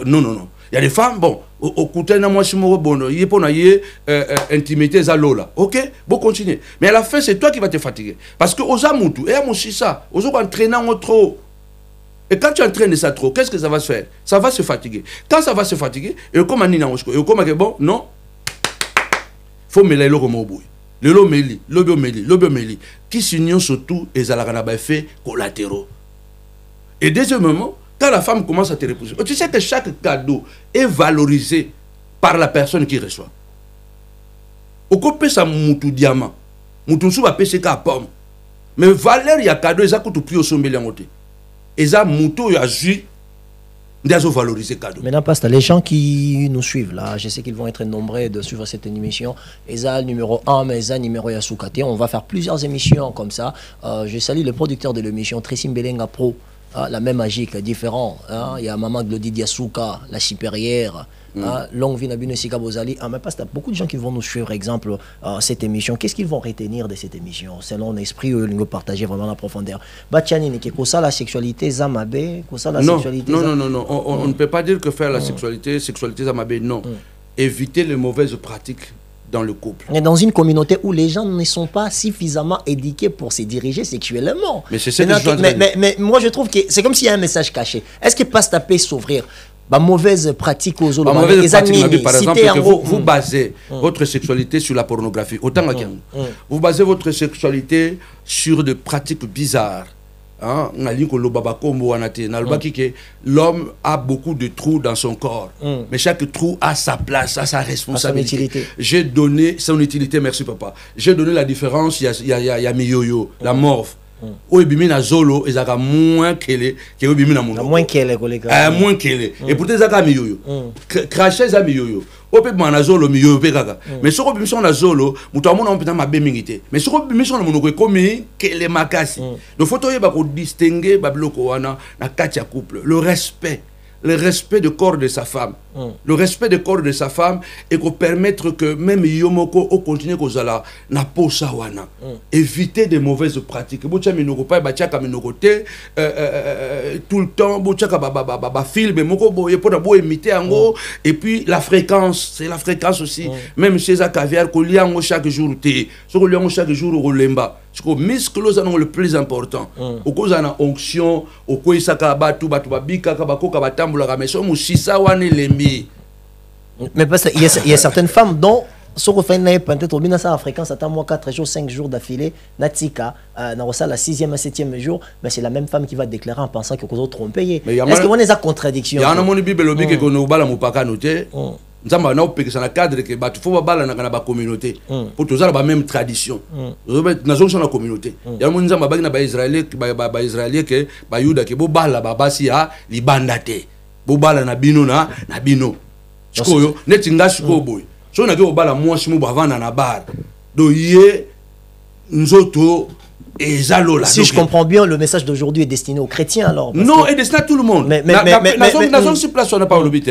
Non. Il y a des femmes, bon, au côté de moi, je suis bon, il y a intimité, lola. Ok, bon, continuez. Mais à la fin, c'est toi qui vas te fatiguer. Parce que aux amoutou, et à mon ça, aux autres entraînant trop. Et quand tu entraînes ça trop, qu'est-ce que ça va se faire? Ça va se fatiguer. Quand ça va se fatiguer, et comme on et comme bon, non, il faut mêler le remobouille. Le lobomeli, qui signent surtout les alagana effets collatéraux. Et deuxièmement, quand la femme commence à te repousser, tu sais que chaque cadeau est valorisé par la personne qui reçoit. Au côté ça moutou diamant, moutou sou va pêcher qu'à pomme. Mais valeur il y a cadeau, ils coûtent plus au sommet l'angoté. Et ça moutou il y a jus. Valoriser cadeau. Maintenant, Pasteur, les gens qui nous suivent là, je sais qu'ils vont être nombreux de suivre cette émission. ESA numéro 1, mais ESA numéro Yasukate. On va faire plusieurs émissions comme ça. Je salue le producteur de l'émission, Tracy Mbelenga Pro. La même magique, différent. Il y a Maman Glody Diasuka, la supérieure. Longue vie Nabino Sika Bozali. Mais Pasteur, beaucoup de gens qui vont nous suivre, exemple, cette émission. Qu'est-ce qu'ils vont retenir de cette émission? Selon l'esprit, ils vont partager vraiment la profondeur. Batiani, ça la sexualité, Zamabé, ça la sexualité. Non. On ne peut pas dire que faire la sexualité Zamabé, non. Éviter les mauvaises pratiques dans le couple. Et dans une communauté où les gens ne sont pas suffisamment éduqués pour se diriger sexuellement. Mais c'est mais moi, je trouve que c'est comme s'il y a un message caché. Est-ce que Pasta peut s'ouvrir mauvaise pratique aux autres? Par exemple, que vous basez votre sexualité sur la pornographie. Autant vous basez votre sexualité sur des pratiques bizarres. L'homme a beaucoup de trous dans son corps, mais chaque trou a sa place, a sa responsabilité. J'ai donné son utilité, merci papa. J'ai donné la différence, il y a miyoyo, la morphe. Oebimi na zolo ezaka moins kele ke oebimi na mundo. Moins kele koleka. Moins kele. Et pour tes aka miyoyo. Cracher za miyoyo. Ope na zolo miyoyo pe kaka. Mais soko bimi son na zolo, mutu amona mpita mabe mingite. Mais soko bimi son na monoko komi kele makasi. Donc faut toyeba ko distinguer babiloko wana na kati ya couple. Le respect du corps de sa femme. Le respect du corps de sa femme et qu'on permettre que même Yomoko au continue kozala na posa wana. Éviter des mauvaises pratiques. Bocha minoko pa bachaka minokote tout le temps bochaka ba film moko boye pour d'abord imiter ango et puis la fréquence, c'est la fréquence aussi. Même chez za caviar ko liango chaque jour té. So ko liango chaque jour au lemba. Ce que muscles sont le plus important. Au cause de onction, au cause de batu babika kabako kabatambula kameso musisa wane lembi. Mais parce qu'il y a certaines femmes dont ce qu'on fait peut-être au Binasa africain, ça attend 4 jours, 5 jours d'affilée, Natika, dans la 6e à 7e jour, mais c'est la même femme qui va déclarer en pensant que les autres ont payé. Est-ce qu'on a des contradictions? Il y a un monde Bible qui est nous bala mupaka noté. Nous avons un cadre qui est faut bala na ba communauté pour tous la même tradition. Nous sommes dans la communauté. Il y a un monde qui ba Israélien ba Israélien que ba Yuda que bo bala ba basi a libandate. Bo bala na bino na bino. Chikoyo netinga chiko boy. So na ke bo bala moi shimu bavana na bar. Do ye nzoto. Si je comprends bien, le message d'aujourd'hui est destiné aux chrétiens alors. Non, est destiné à tout le monde. Mais pas le but.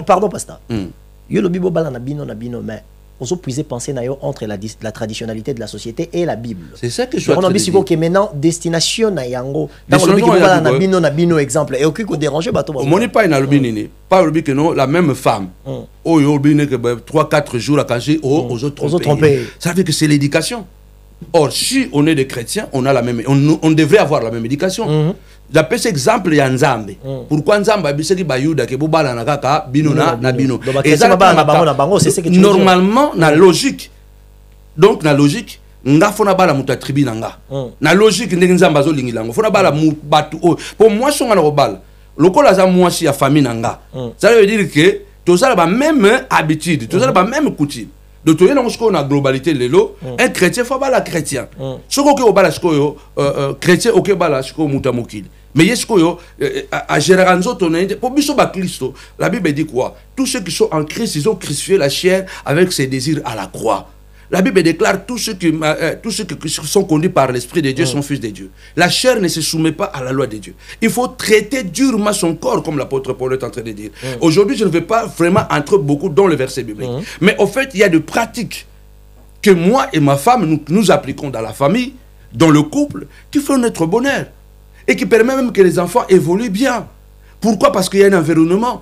Pardon, pasteur. Yo lobi bobala na bino mais on puiser penser entre la traditionnalité de la société et la Bible. C'est ça que je suis en train de dire. Que maintenant destination na yango. Dans le bobala na bino exemple et aucun ko déranger bato. On n'est pas une nini. Pas le que non la même femme. Oh yo bine que 3-4 jours à cacher aux autres pays. Ça veut dire que c'est l'éducation. Or si on est des chrétiens, on a la même on devrait avoir la même éducation. La peste exemple ya Nzambe. Pourquoi Nzambe abiseki bayuda ke bobala na kaka bino na bino. Et ça normalement na logique. Donc na logique nga fona bala muta tribu nanga. Na logique ndenge Nzambe azolingilango. Fona bala mu batu pour moi songa na robala. Lokola za moi si ya famille nanga. Ça veut dire que tout ça la même habitude, tout ça la même coutume. Donc, tu as la globalité de l'eau. Un chrétien, il faut pas la chrétien. Ce qu'on a chrétien, ok, bala, ce qu'on a moutil. Mais il y a à Généranzo, pour Christ, la Bible dit quoi? Tous ceux qui sont en Christ, ils ont crucifié la chair avec ses désirs à la croix. La Bible déclare tous ceux qui sont conduits par l'Esprit de Dieu sont fils de Dieu. La chair ne se soumet pas à la loi de Dieu. Il faut traiter durement son corps, comme l'apôtre Paul est en train de dire. Aujourd'hui, je ne vais pas vraiment entrer beaucoup dans le verset biblique. Mais au fait, il y a des pratiques que moi et ma femme, nous appliquons dans la famille, dans le couple, qui font notre bonheur. Et qui permettent même que les enfants évoluent bien. Pourquoi? Parce qu'il y a un environnement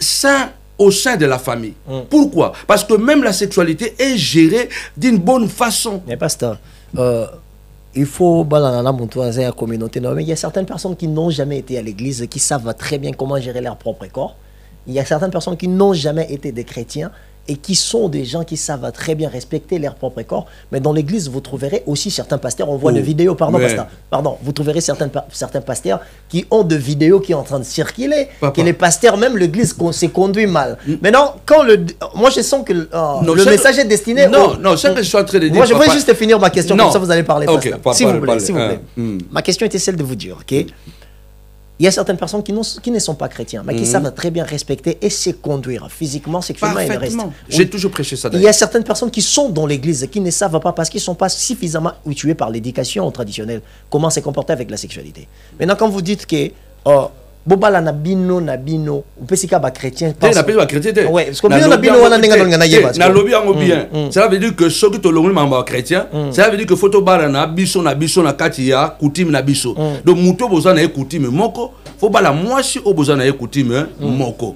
sain au sein de la famille. Pourquoi? Parce que même la sexualité est gérée d'une bonne façon. Mais pasteur, il faut balancer la communauté. Mais il y a certaines personnes qui n'ont jamais été à l'église, qui savent très bien comment gérer leur propre corps. Il y a certaines personnes qui n'ont jamais été des chrétiens et qui sont des gens qui savent très bien respecter leur propre corps. Mais dans l'église, vous trouverez aussi certains pasteurs, on voit des vidéos, pardon, vous trouverez certains pasteurs qui ont des vidéos qui sont en train de circuler, que les pasteurs, même l'église, s'est conduit mal. Maintenant, moi je sens que le message est destiné... Non, c'est que je suis en train de dire... Moi je voudrais juste finir ma question, comme ça vous allez parler, pasteur. S'il vous plaît. Ma question était celle de vous dire, ok? Il y a certaines personnes qui ne sont pas chrétiens, mais qui savent très bien respecter et se conduire physiquement, sexuellement et le reste. J'ai toujours prêché ça. Il y a certaines personnes qui sont dans l'église qui ne savent pas parce qu'ils ne sont pas suffisamment habitués par l'éducation traditionnelle comment se comporter avec la sexualité. Maintenant, quand vous dites que Bobala nabino, on peut dire que chrétien. Oui, parce que nabino na lobby en bien. Ça veut dire que ceux qui te l'ont dit chrétien, ça veut dire que photo bala na biso na katia coutume na biso. Donc muto bozana e coutume moko, faut bala moi si o bozana e coutume moko.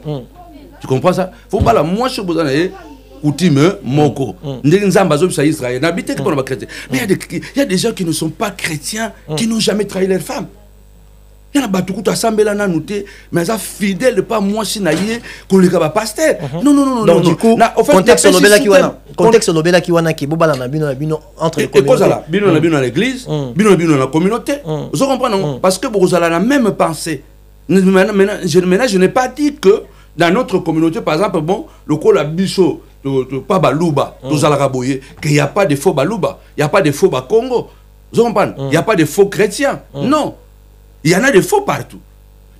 Tu comprends ça? Faut pas la moi je suis besoin d'aller coutume moko. Nzamba zo bisa Israël. N'habite que pour les chrétiens. Mais il y a des gens qui ne sont pas chrétiens qui n'ont jamais trahi leur femme. Il y en a beaucoup qui assemblent là noté mais ça fidèle pas moi si naïe qu'on les gaba pasteur. Non non non non. Donc du coup contexte nobela qui wana qui bobala na bino entre les communautés. Et cause là, bino na bino dans l'église, bino na bino dans la communauté. Vous comprenez parce que vous avez la même pensée. Maintenant je n'ai pas dit que dans notre communauté par exemple bon le col la biso pas baluba, nous allons raboyer qu'il n'y a pas de faux baluba, il n'y a pas de faux Congo. Vous comprenez? Il n'y a pas de faux chrétiens. Non. Il y en a des faux partout.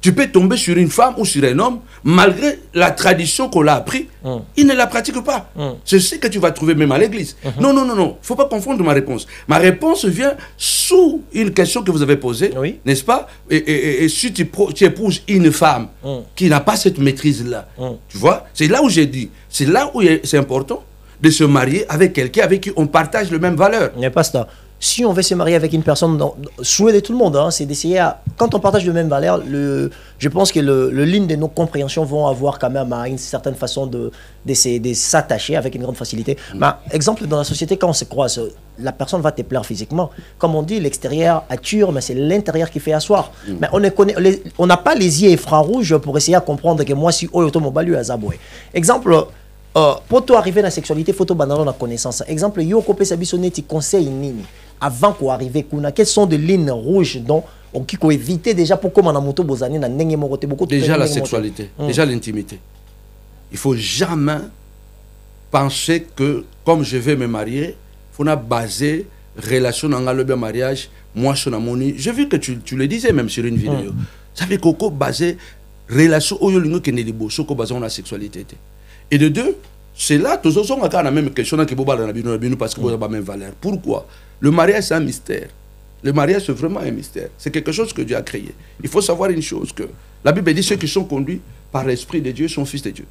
Tu peux tomber sur une femme ou sur un homme, malgré la tradition qu'on l'a appris, il ne la pratique pas. C'est ce que tu vas trouver même à l'église. Non, non, non, non. Il ne faut pas confondre ma réponse. Ma réponse vient sous une question que vous avez posée, n'est-ce pas? Et si tu épouses une femme qui n'a pas cette maîtrise-là, tu vois, c'est là où j'ai dit, c'est là où c'est important de se marier avec quelqu'un avec qui on partage les mêmes valeurs. N'est pas ça. Si on veut se marier avec une personne, souhait de tout le monde, hein, c'est d'essayer, quand on partage les mêmes valeurs, je pense que le ligne de nos compréhensions vont avoir quand même une certaine façon de s'attacher avec une grande facilité. Exemple, dans la société, quand on se croise, la personne va te plaire physiquement. Comme on dit, l'extérieur attire, mais c'est l'intérieur qui fait asseoir. Mais on n'a pas les yeux et rouges pour essayer à comprendre que moi, si automobile à Zaboué. Exemple, pour toi arriver dans la sexualité, il faut avoir la connaissance. Exemple, yo kopé sabisonné, tu conseilles nini avant qu'on arrive kuna. Quelles sont des lignes rouges dont on qui éviter déjà pour comment on a moto bozani na nenge morote beaucoup. Déjà la sexualité, déjà l'intimité. Il faut jamais penser que comme je vais me marier, faut na baser relation dans le mariage. Moi je suis amoni. J'ai vu que tu le disais même sur une vidéo. Ça fait coco baser relation au yolingo que ne libo soko baser la sexualité. Et de deux, c'est là, tous on a la même question parce que vous avez la même valeur. Pourquoi? Le mariage, c'est un mystère. Le mariage, c'est vraiment un mystère. C'est quelque chose que Dieu a créé. Il faut savoir une chose, que la Bible dit ceux qui sont conduits par l'Esprit de Dieu sont fils de Dieu.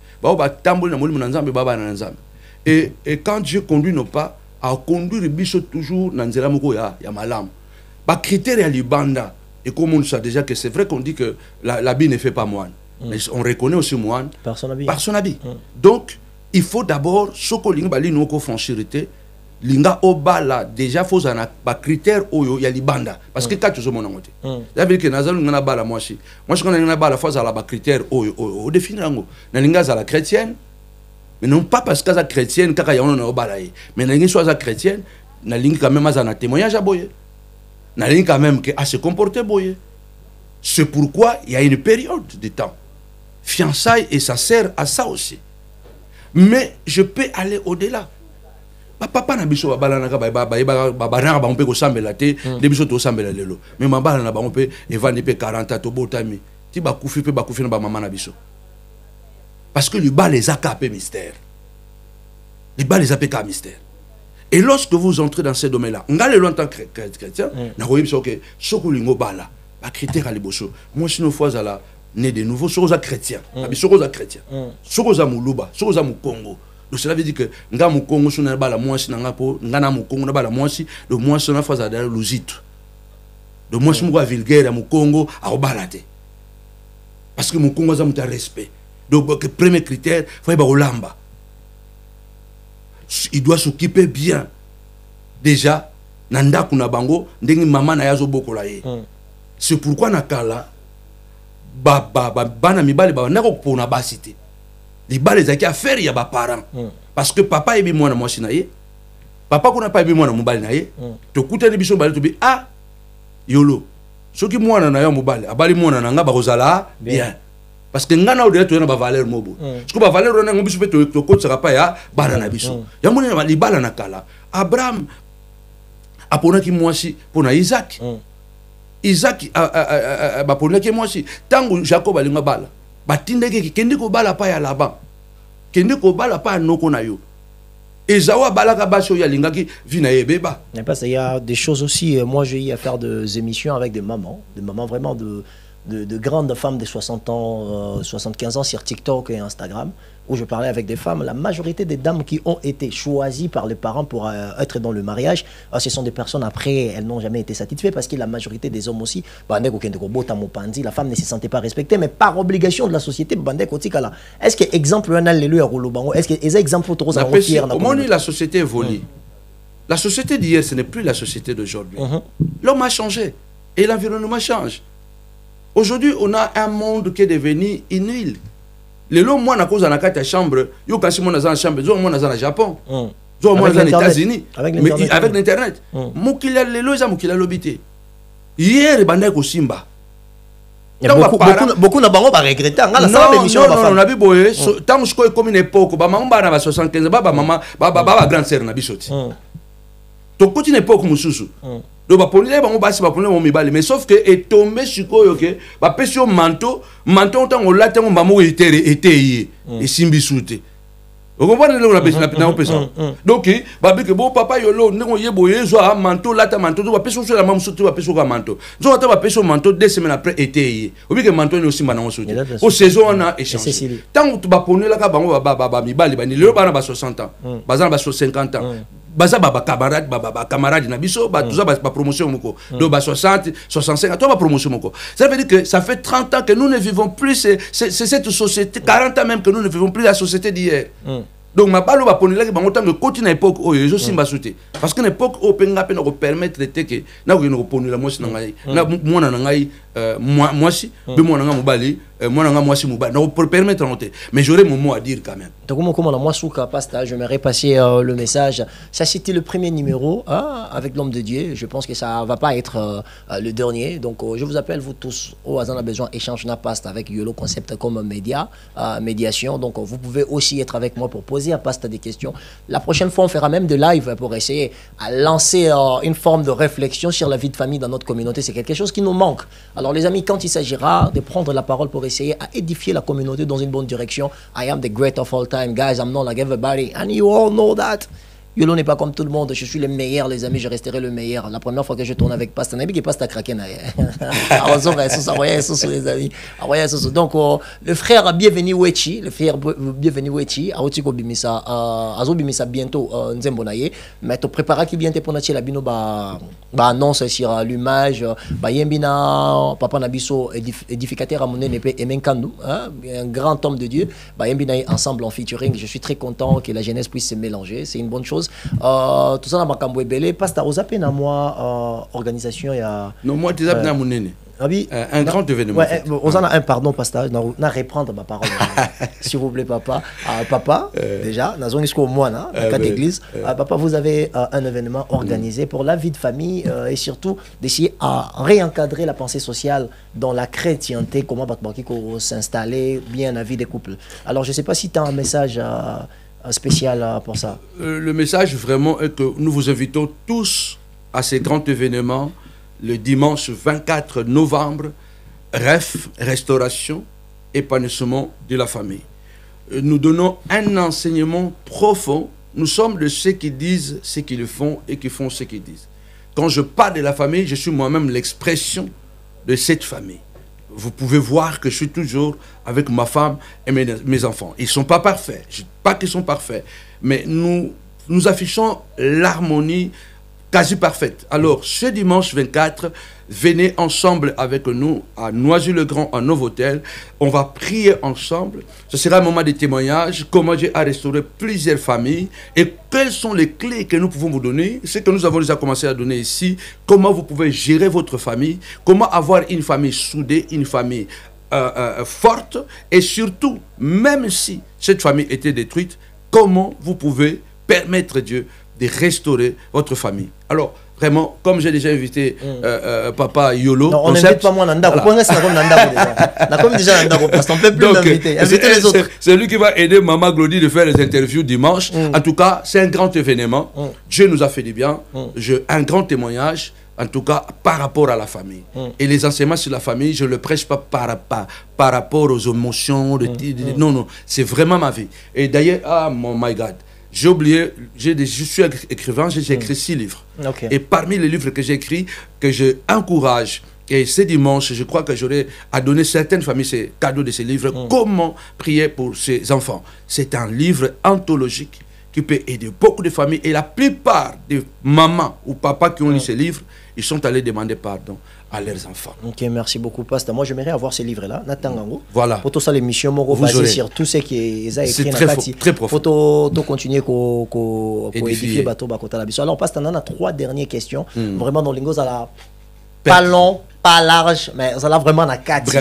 Et quand Dieu conduit nos pas, à conduire toujours dans ya malam. Critère à l'ibanda. Et comme on sait déjà que c'est vrai qu'on dit que l'habit ne fait pas moine. Mais on reconnaît aussi moine par son habit. Donc, il faut d'abord, ce que l'on a fait, linga obala déjà faut un critère où il y a libanda parce que quand tu es mon amour ça veut dire que nazalo ngana bala moi je connais ngana bala faut à la critère au définir ngo na linga za la chrétienne mais non pas parce que ça chrétienne kaka ya on obala mais na linga soit za chrétienne na linga quand même za na témoignage à boyer na linga quand même que à se comporter boyer. C'est pourquoi il y a une période de temps fiançailles et ça sert à ça aussi. Mais je peux aller au-delà. Papa na biso balana ka ba on peut ko sambela te de biso to sambela lelo mais ma balana ba on peut evandi pe 40 to botami ti ba kufi pe ba kufi na ba mama na biso parce que le bas les a capé mystère. Le bas les a capé mystère. Et lorsque vous entrez dans ce domaine-là, on a le longtemps chrétien, na ko biso que sokulingo bala ba critère à liboso moi sino fois à la né de nouveau sokoza chrétien na biso koza chrétien sokoza muluba sokoza mu Congo. Donc cela veut dire que nga mu Congo sona bala mwasi na ngapo nga na mu Congo na bala mwasi le mwasi na faza da luzito le mwasi mu vulgaire mu Congo a obalate parce que mu Congo za muta respect. Donc le premier critère faut ba olamba il doit s'occuper bien déjà nanda kuna bango ndenge mama na yazo bokola ye. C'est pourquoi nakala bana mibale ba nako pona basité. Les balles qui a faire il y a parents parce que papa est bien moi na moi sinaye papa qu'on n'a pas bien moi na mobile naye to kuta ne biso bale to bi ah yolo soki moi na yo mobile abali moi na nga ba kozala bien parce que ngana o de to na ba valeur mobo parce que ba valeur na ngobiso pe to ko tsaka pa ya bana na biso ya moni na libala na kala Abraham apona ki moi si pona Isaac Isaac ba pona ki moi si tango Jacob alinga bala batindeke kende ko bala pa ya Laban kende ko bala pa noko na yo ezawa balaka baso ya lingaki vina yebeba. Il y a des choses aussi, moi j'ai eu à faire des émissions avec des mamans vraiment de grandes femmes de 60 ans 75 ans sur TikTok et Instagram où je parlais avec des femmes, la majorité des dames qui ont été choisies par les parents pour être dans le mariage, ce sont des personnes après, elles n'ont jamais été satisfaites parce que la majorité des hommes aussi, la femme ne se sentait pas respectée, mais par obligation de la société, est-ce que exemple est-ce que les exemples la société évolue. La société d'hier, ce n'est plus la société d'aujourd'hui. L'homme a changé et l'environnement change. Aujourd'hui, on a un monde qui est devenu inutile. Les lots, moi, dans la chambre, yo kasi moi dans la chambre, moi dans le Japon, moi dans les États-Unis, avec l'internet. Moi qui l'a les lots, moi qui l'a l'obité. Hier, il bandait au Simba. Beaucoup n'ont pas regretté. Non, on a vu boyer. Tant que je suis comme une époque, maman na 75, maman, grande sœur na bisoti. Donc quand une époque mususu. Donc mais sauf que est tombé sur quoi que ba pesio manteau tant on l'a tant maman était et simbisouté. Vous comprenez le la personne. Donc ba que bon papa yolo ngo yeboye zo a manteau là ta manteau ba pesio sur la même sauté ba pesio ka manteau. Zo ta ba pesio manteau 2 semaines après était. Obi que manteau ni aussi bana sauté. Au saison on a échangé. Tant tu ba ponner là ka bango ba mibali ba ni le bana ba 60 ans. Bazan ba 50 ans. Baza baba camarade na biso ba tout ça ba promotion moko do ba 60 65 toi ba promotion moko ça veut dire que ça fait 30 ans que nous ne vivons plus c'est cette société 40 ans même que nous ne vivons plus la société d'hier. Donc ma balo ba ponela que bango tango continue époque oyo zo simba souté parce que l'époque o penga pe no permettre de que na ko no ponela mo sina ngai na mona na ngai moi si be mona nga mobali moi nga moi si mobali no pour permettre monter mais j'aurais mon mot à dire quand même. Donc comment moi souka pasta j'aimerais passer le message. Ça c'était le premier numéro avec l'homme de Dieu. Je pense que ça va pas être le dernier. Donc je vous appelle vous tous au hasard a besoin échange na pasta avec Yolo Concept comme média médiation. Donc vous pouvez aussi être avec moi pour poser à Pasta des questions. La prochaine fois, on fera même de live pour essayer à lancer une forme de réflexion sur la vie de famille dans notre communauté. C'est quelque chose qui nous manque. Alors les amis, quand il s'agira de prendre la parole pour essayer à édifier la communauté dans une bonne direction, I am the great of all time, guys. I'm not like everybody, and you all know that. Yolo n'est pas comme tout le monde, je suis le meilleur les amis, je resterai le meilleur. La première fois que je tourne avec Pasta, Nabi qui Pasta craqué les amis. Donc le frère bienvenu Wechi, Aotiko Bimisa, Azo Bimisa bientôt Nzembonaye, mais tu prépares qui vient te pour la bino annonce sur l'image, Yembina Papa Nabiso édificateur à mon épée et Menkandu, un grand homme de Dieu, Yembina ensemble en featuring. Je suis très content que la jeunesse puisse se mélanger, c'est une bonne chose. Tout ça na makambo ebele pasta ozape na moi organisation ya non moi tu na munene un grand événement ouais on en a un pardon pasta na reprendre ma parole s'il vous plaît papa papa déjà na zone jusqu'au mois na quatre églises papa vous avez un événement organisé pour la vie de famille et surtout d'essayer à réencadrer la pensée sociale dans la chrétienté comment s'installer bien la vie des couples. Alors je sais pas si tu as un message spécial pour ça. Le message vraiment est que nous vous invitons tous à ces grands événements le dimanche 24 novembre, restauration, épanouissement de la famille. Nous donnons un enseignement profond. Nous sommes de ceux qui disent ce qu'ils font et qui font ce qu'ils disent. Quand je parle de la famille, je suis moi-même l'expression de cette famille. Vous pouvez voir que je suis toujours avec ma femme et mes enfants. Ils ne sont pas parfaits. Je ne dis pas qu'ils sont parfaits. Mais nous affichons l'harmonie quasi parfaite. Alors, ce dimanche 24, venez ensemble avec nous à Noisy-le-Grand, en Novotel. On va prier ensemble. Ce sera un moment de témoignage. Comment Dieu a restauré plusieurs familles. Et quelles sont les clés que nous pouvons vous donner. Ce que nous avons déjà commencé à donner ici. Comment vous pouvez gérer votre famille. Comment avoir une famille soudée, une famille forte. Et surtout, même si cette famille était détruite, comment vous pouvez permettre Dieu de restaurer votre famille. Alors, vraiment, comme j'ai déjà invité Papa Yolo... Non, on n'invite pas moi Nanda. Vous connaissez déjà Nanda, parce qu'on ne peut plus l'inviter. Invitez les autres. C'est lui qui va aider Maman Glody de faire les interviews dimanche. En tout cas, c'est un grand événement. Dieu nous a fait du bien. Un grand témoignage, en tout cas, par rapport à la famille. Et les enseignements sur la famille, je ne le prêche pas par rapport aux émotions. Non, non, c'est vraiment ma vie. Et d'ailleurs, my God, j'ai oublié, je suis écrivain, j'ai écrit 6 livres. Okay. Et parmi les livres que j'ai écrits, que je encourage Et ce dimanche, je crois que j'aurai à donner certaines familles ces cadeaux de ces livres. Comment prier pour ses enfants. C'est un livre anthologique qui peut aider beaucoup de familles. Et la plupart des mamans ou papas qui ont lu ces livres, ils sont allés demander pardon à leurs enfants. Ok, merci beaucoup, Pasteur. Moi, j'aimerais avoir ces livres-là. Natangango. Voilà. Pour tout ça, l'émission, Moro, basée sur tout ce qui est écrit. C'est très profond. Pour continuer à édifier Bateau Bakota Labiso. Alors, Pasteur, on a 3 dernières questions. Vraiment, dans l'ingos, à la pas long, pas large, mais ça a vraiment la 4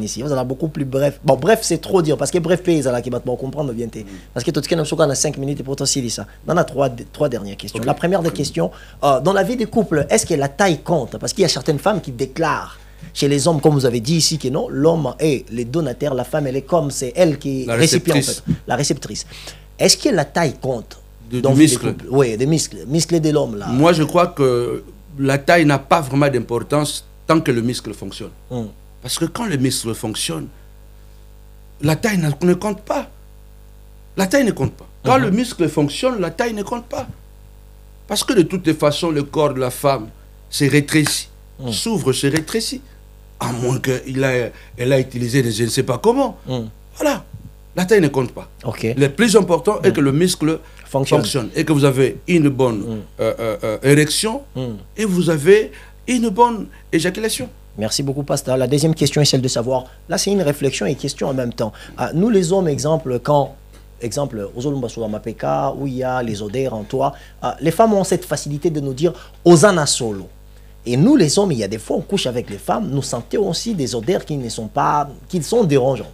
ici. Vous avez beaucoup plus bref. Bon, bref, c'est trop dire parce que bref, pays, ça qui va comprendre bien. Parce que tout ce qui est dans 5 minutes et pour toi, c'est ça. On a 3 dernières questions. La première des questions, dans la vie des couples, est-ce que la taille compte? Parce qu'il y a certaines femmes qui déclarent chez les hommes, comme vous avez dit ici, que non, l'homme est le donateur, la femme, elle est comme, c'est elle qui est récipient, en fait, la réceptrice. Est-ce que la taille compte? Dans muscles. Oui, des muscles de l'homme là. Moi, je crois que la taille n'a pas vraiment d'importance tant que le muscle fonctionne. Parce que quand le muscle fonctionne, la taille ne compte pas. La taille ne compte pas. Quand le muscle fonctionne, la taille ne compte pas. Parce que de toutes les façons, le corps de la femme se rétrécit, s'ouvre, se rétrécit. À moins qu'elle a utilisé je ne sais pas comment. Voilà. La taille ne compte pas. Le plus important est que le muscle fonctionne et que vous avez une bonne érection et vous avez une bonne éjaculation. Merci beaucoup, Pasteur. La deuxième question est celle de savoir, là c'est une réflexion et question en même temps. Nous les hommes, exemple, aux Olumbasoula Mapeka, où il y a les odeurs en toi, les femmes ont cette facilité de nous dire Osana solo. Et nous les hommes, il y a des fois on couche avec les femmes, nous sentons aussi des odeurs qui sont dérangeantes.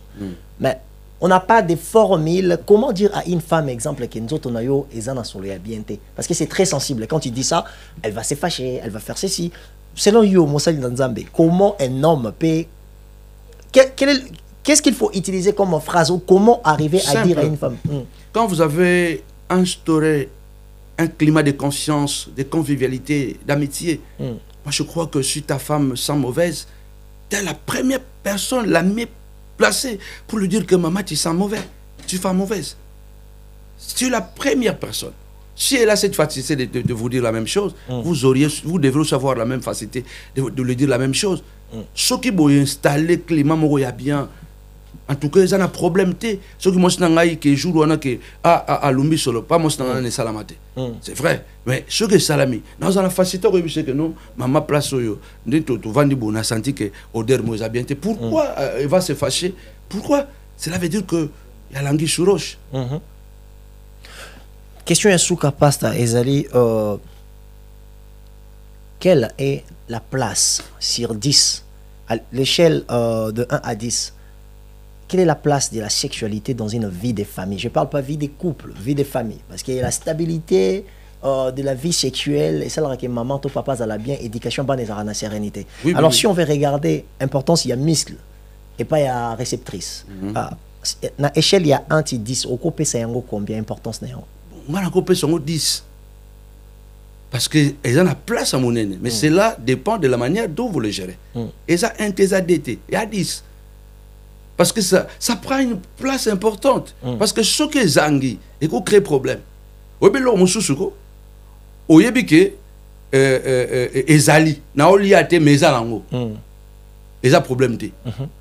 Mais on n'a pas de formule. Comment dire à une femme, exemple, que nous autres, on a eu Ezana solo ya bien té? Parce que c'est très sensible. Quand tu dis ça, elle va se fâcher, elle va faire ceci. Selon Yo Moussali Nzambe, comment un homme peut... Qu'est-ce qu'il faut utiliser comme phrase ou comment arriver à dire à une femme? Quand vous avez instauré un climat de conscience, de convivialité, d'amitié, moi je crois que si ta femme sent mauvaise, tu es la première personne, la mieux placée pour lui dire que maman, tu sens mauvais, tu fais mauvaise. Tu es la première personne. Si elle a cette facilité de vous dire la même chose, vous devrez savoir la même facilité de lui dire la même chose. Ceux qui vont installer le climat, bien. En tout cas, ils ont un problème. Ceux qui m'ont dit que jour où à l'umbi solo, pas moi ne salamate. C'est vrai. Mais ceux qui salami, dans la facilité, c'est que non, maman place yo, tu vends du bon, a senti que odeur moi a bien. Pourquoi elle va se fâcher? Pourquoi? Cela veut dire que il y a l'anguille sur roche. Question est sous Pasta Ezali. Quelle est la place sur 10 à l'échelle de 1 à 10? Quelle est la place de la sexualité dans une vie de famille? Je ne parle pas vie de couple, vie de famille. Parce qu'il y a la stabilité de la vie sexuelle, et celle que maman, ton papa, ça la bien, éducation, bah, la sérénité. Alors, si on veut regarder, importance, il y a muscle, et pas il y a réceptrice. À l'échelle, il y a 1 à 10. Au côté, c'est combien d'importance? Moi, je côté, c'est 10. Parce qu'ils ont la place à mon aîné. Mais cela dépend de la manière dont vous le gérez. Et ça, un TZDT, il y a 10. Parce que ça prend une place importante. Parce que ce qui est zangi, et qui crée problème. Vous avez l'homme sous-souko, vous avez que ezali, na oli ate mezalango. Eza problème te.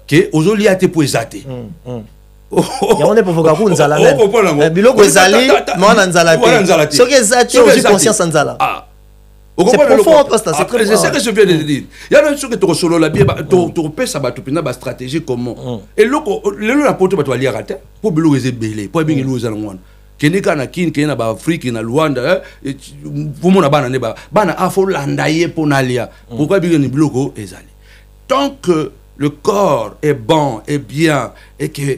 Que ozoli ate pour ezate. On est pour vous garder une zala même. Biloko ezali, moi nzala te. Ce qui est zate, aussi conscience nzala. C'est profond, c'est très c'est ce que je viens de dire. Il y a des choses que tu solo la bien, tu peux ça ba stratégie comment. Et le rapporte ba to ali arata pour biloko ezebele, pour bien nous allons. Kenika na kin kena ba Afrique na Luanda, pour mon bana ne bana afo landaye pour nalia. Pourquoi bien ni biloko ezali. Tant que le corps est bon et bien et que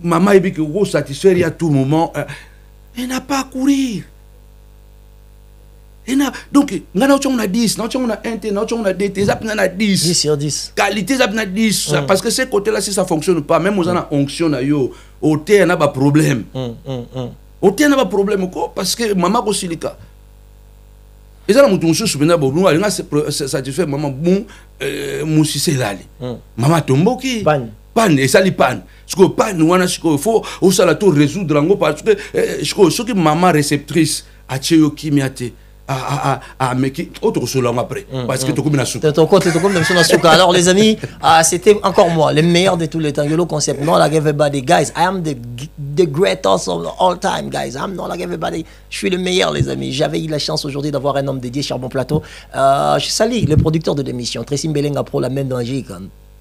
maman est bien que vous satisfaire à tout moment, elle n'a pas à courir. Donc, on a 10, on a 1, on a 2, on a 10. 10 sur 10. Qualité, on a 10. Parce que ces côtés-là, si ça ne fonctionne pas, même on a onction, au thé, on a pas problème. Au thé, on a pas problème. Parce que maman, aussi, le cas. Et ça, on a satisfait maman, bon, moussi, c'est là. Maman, tombe qui? Pan, et ça, les pan. Ce que pan, il faut résoudre parce que ce que maman réceptrice a tué qui m'y a mais autre chose après. Parce que tu comme alors les amis, c'était encore moi, le meilleur de tous les temps. YOLO concept, not like everybody, guys. I am the greatest of all time, guys. I'm not like everybody. Je suis le meilleur, les amis. J'avais eu la chance aujourd'hui d'avoir un homme dédié sur mon plateau. Je salue le producteur de l'émission, Tracy Mbelenga Pro, la même danger.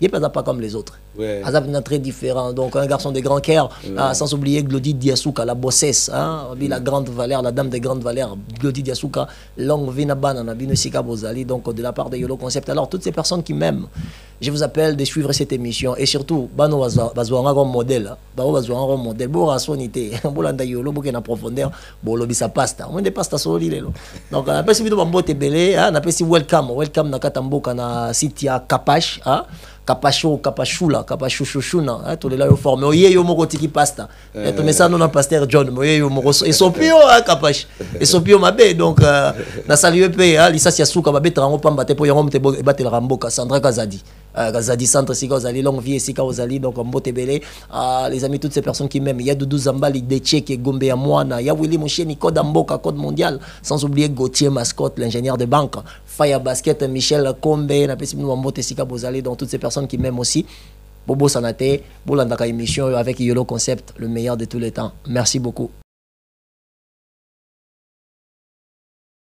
Il n'est pas comme les autres. Ouais. Très différent. Donc, un garçon de grand cœur, sans oublier Glody Diasuka, la bossesse, la grande valeur, la dame de grande valeur, Glody Diasuka, longue vie na banana, Binosika Bozali, donc de la part de YOLO Concept. Alors, toutes ces personnes qui m'aiment, je vous appelle de suivre cette émission et surtout, Bano Bazouanga comme modèle, Bao Bazouanga comme modèle, Bo Rasonité, Bolanda YOLO, Boken en profondeur, Bolo Bisa Pasta, on est pasta soli. Donc, on a pas si vidéo Bambote Belé, on a pas si welcome Nakatamboka na Sitia Kapash, Kapachula, Kapachouchouna, tous les là, ils forment. Oye, yo moko tiki pasta. Et tout ça, non, pasteur John, oye, yo moko. Et sopio, Kapach. Et sopio, ma bé. Donc, na salué, l'issa siasuka, ma bé, trango pambate, pour yom te battre le ramboka, Sandra Kazadi. Kazadi Centre, Sika Ozali, Longue Vie, Sika Ozali, donc Mbote Belé. Les amis, toutes ces personnes qui m'aiment. Il y a Doudou Zambali, Decheke, Gombe Amouana, il y a Willy Moucheni, Code Amboka, Code Mondial. Sans oublier Gauthier Mascotte, l'ingénieur de banque. Fire Basket, Michel Kombe, Mbote Sika Bozali, donc toutes ces personnes qui m'aiment aussi. Bobo Sanate, Bolandaka émission avec YOLO Concept, le meilleur de tous les temps. Merci beaucoup.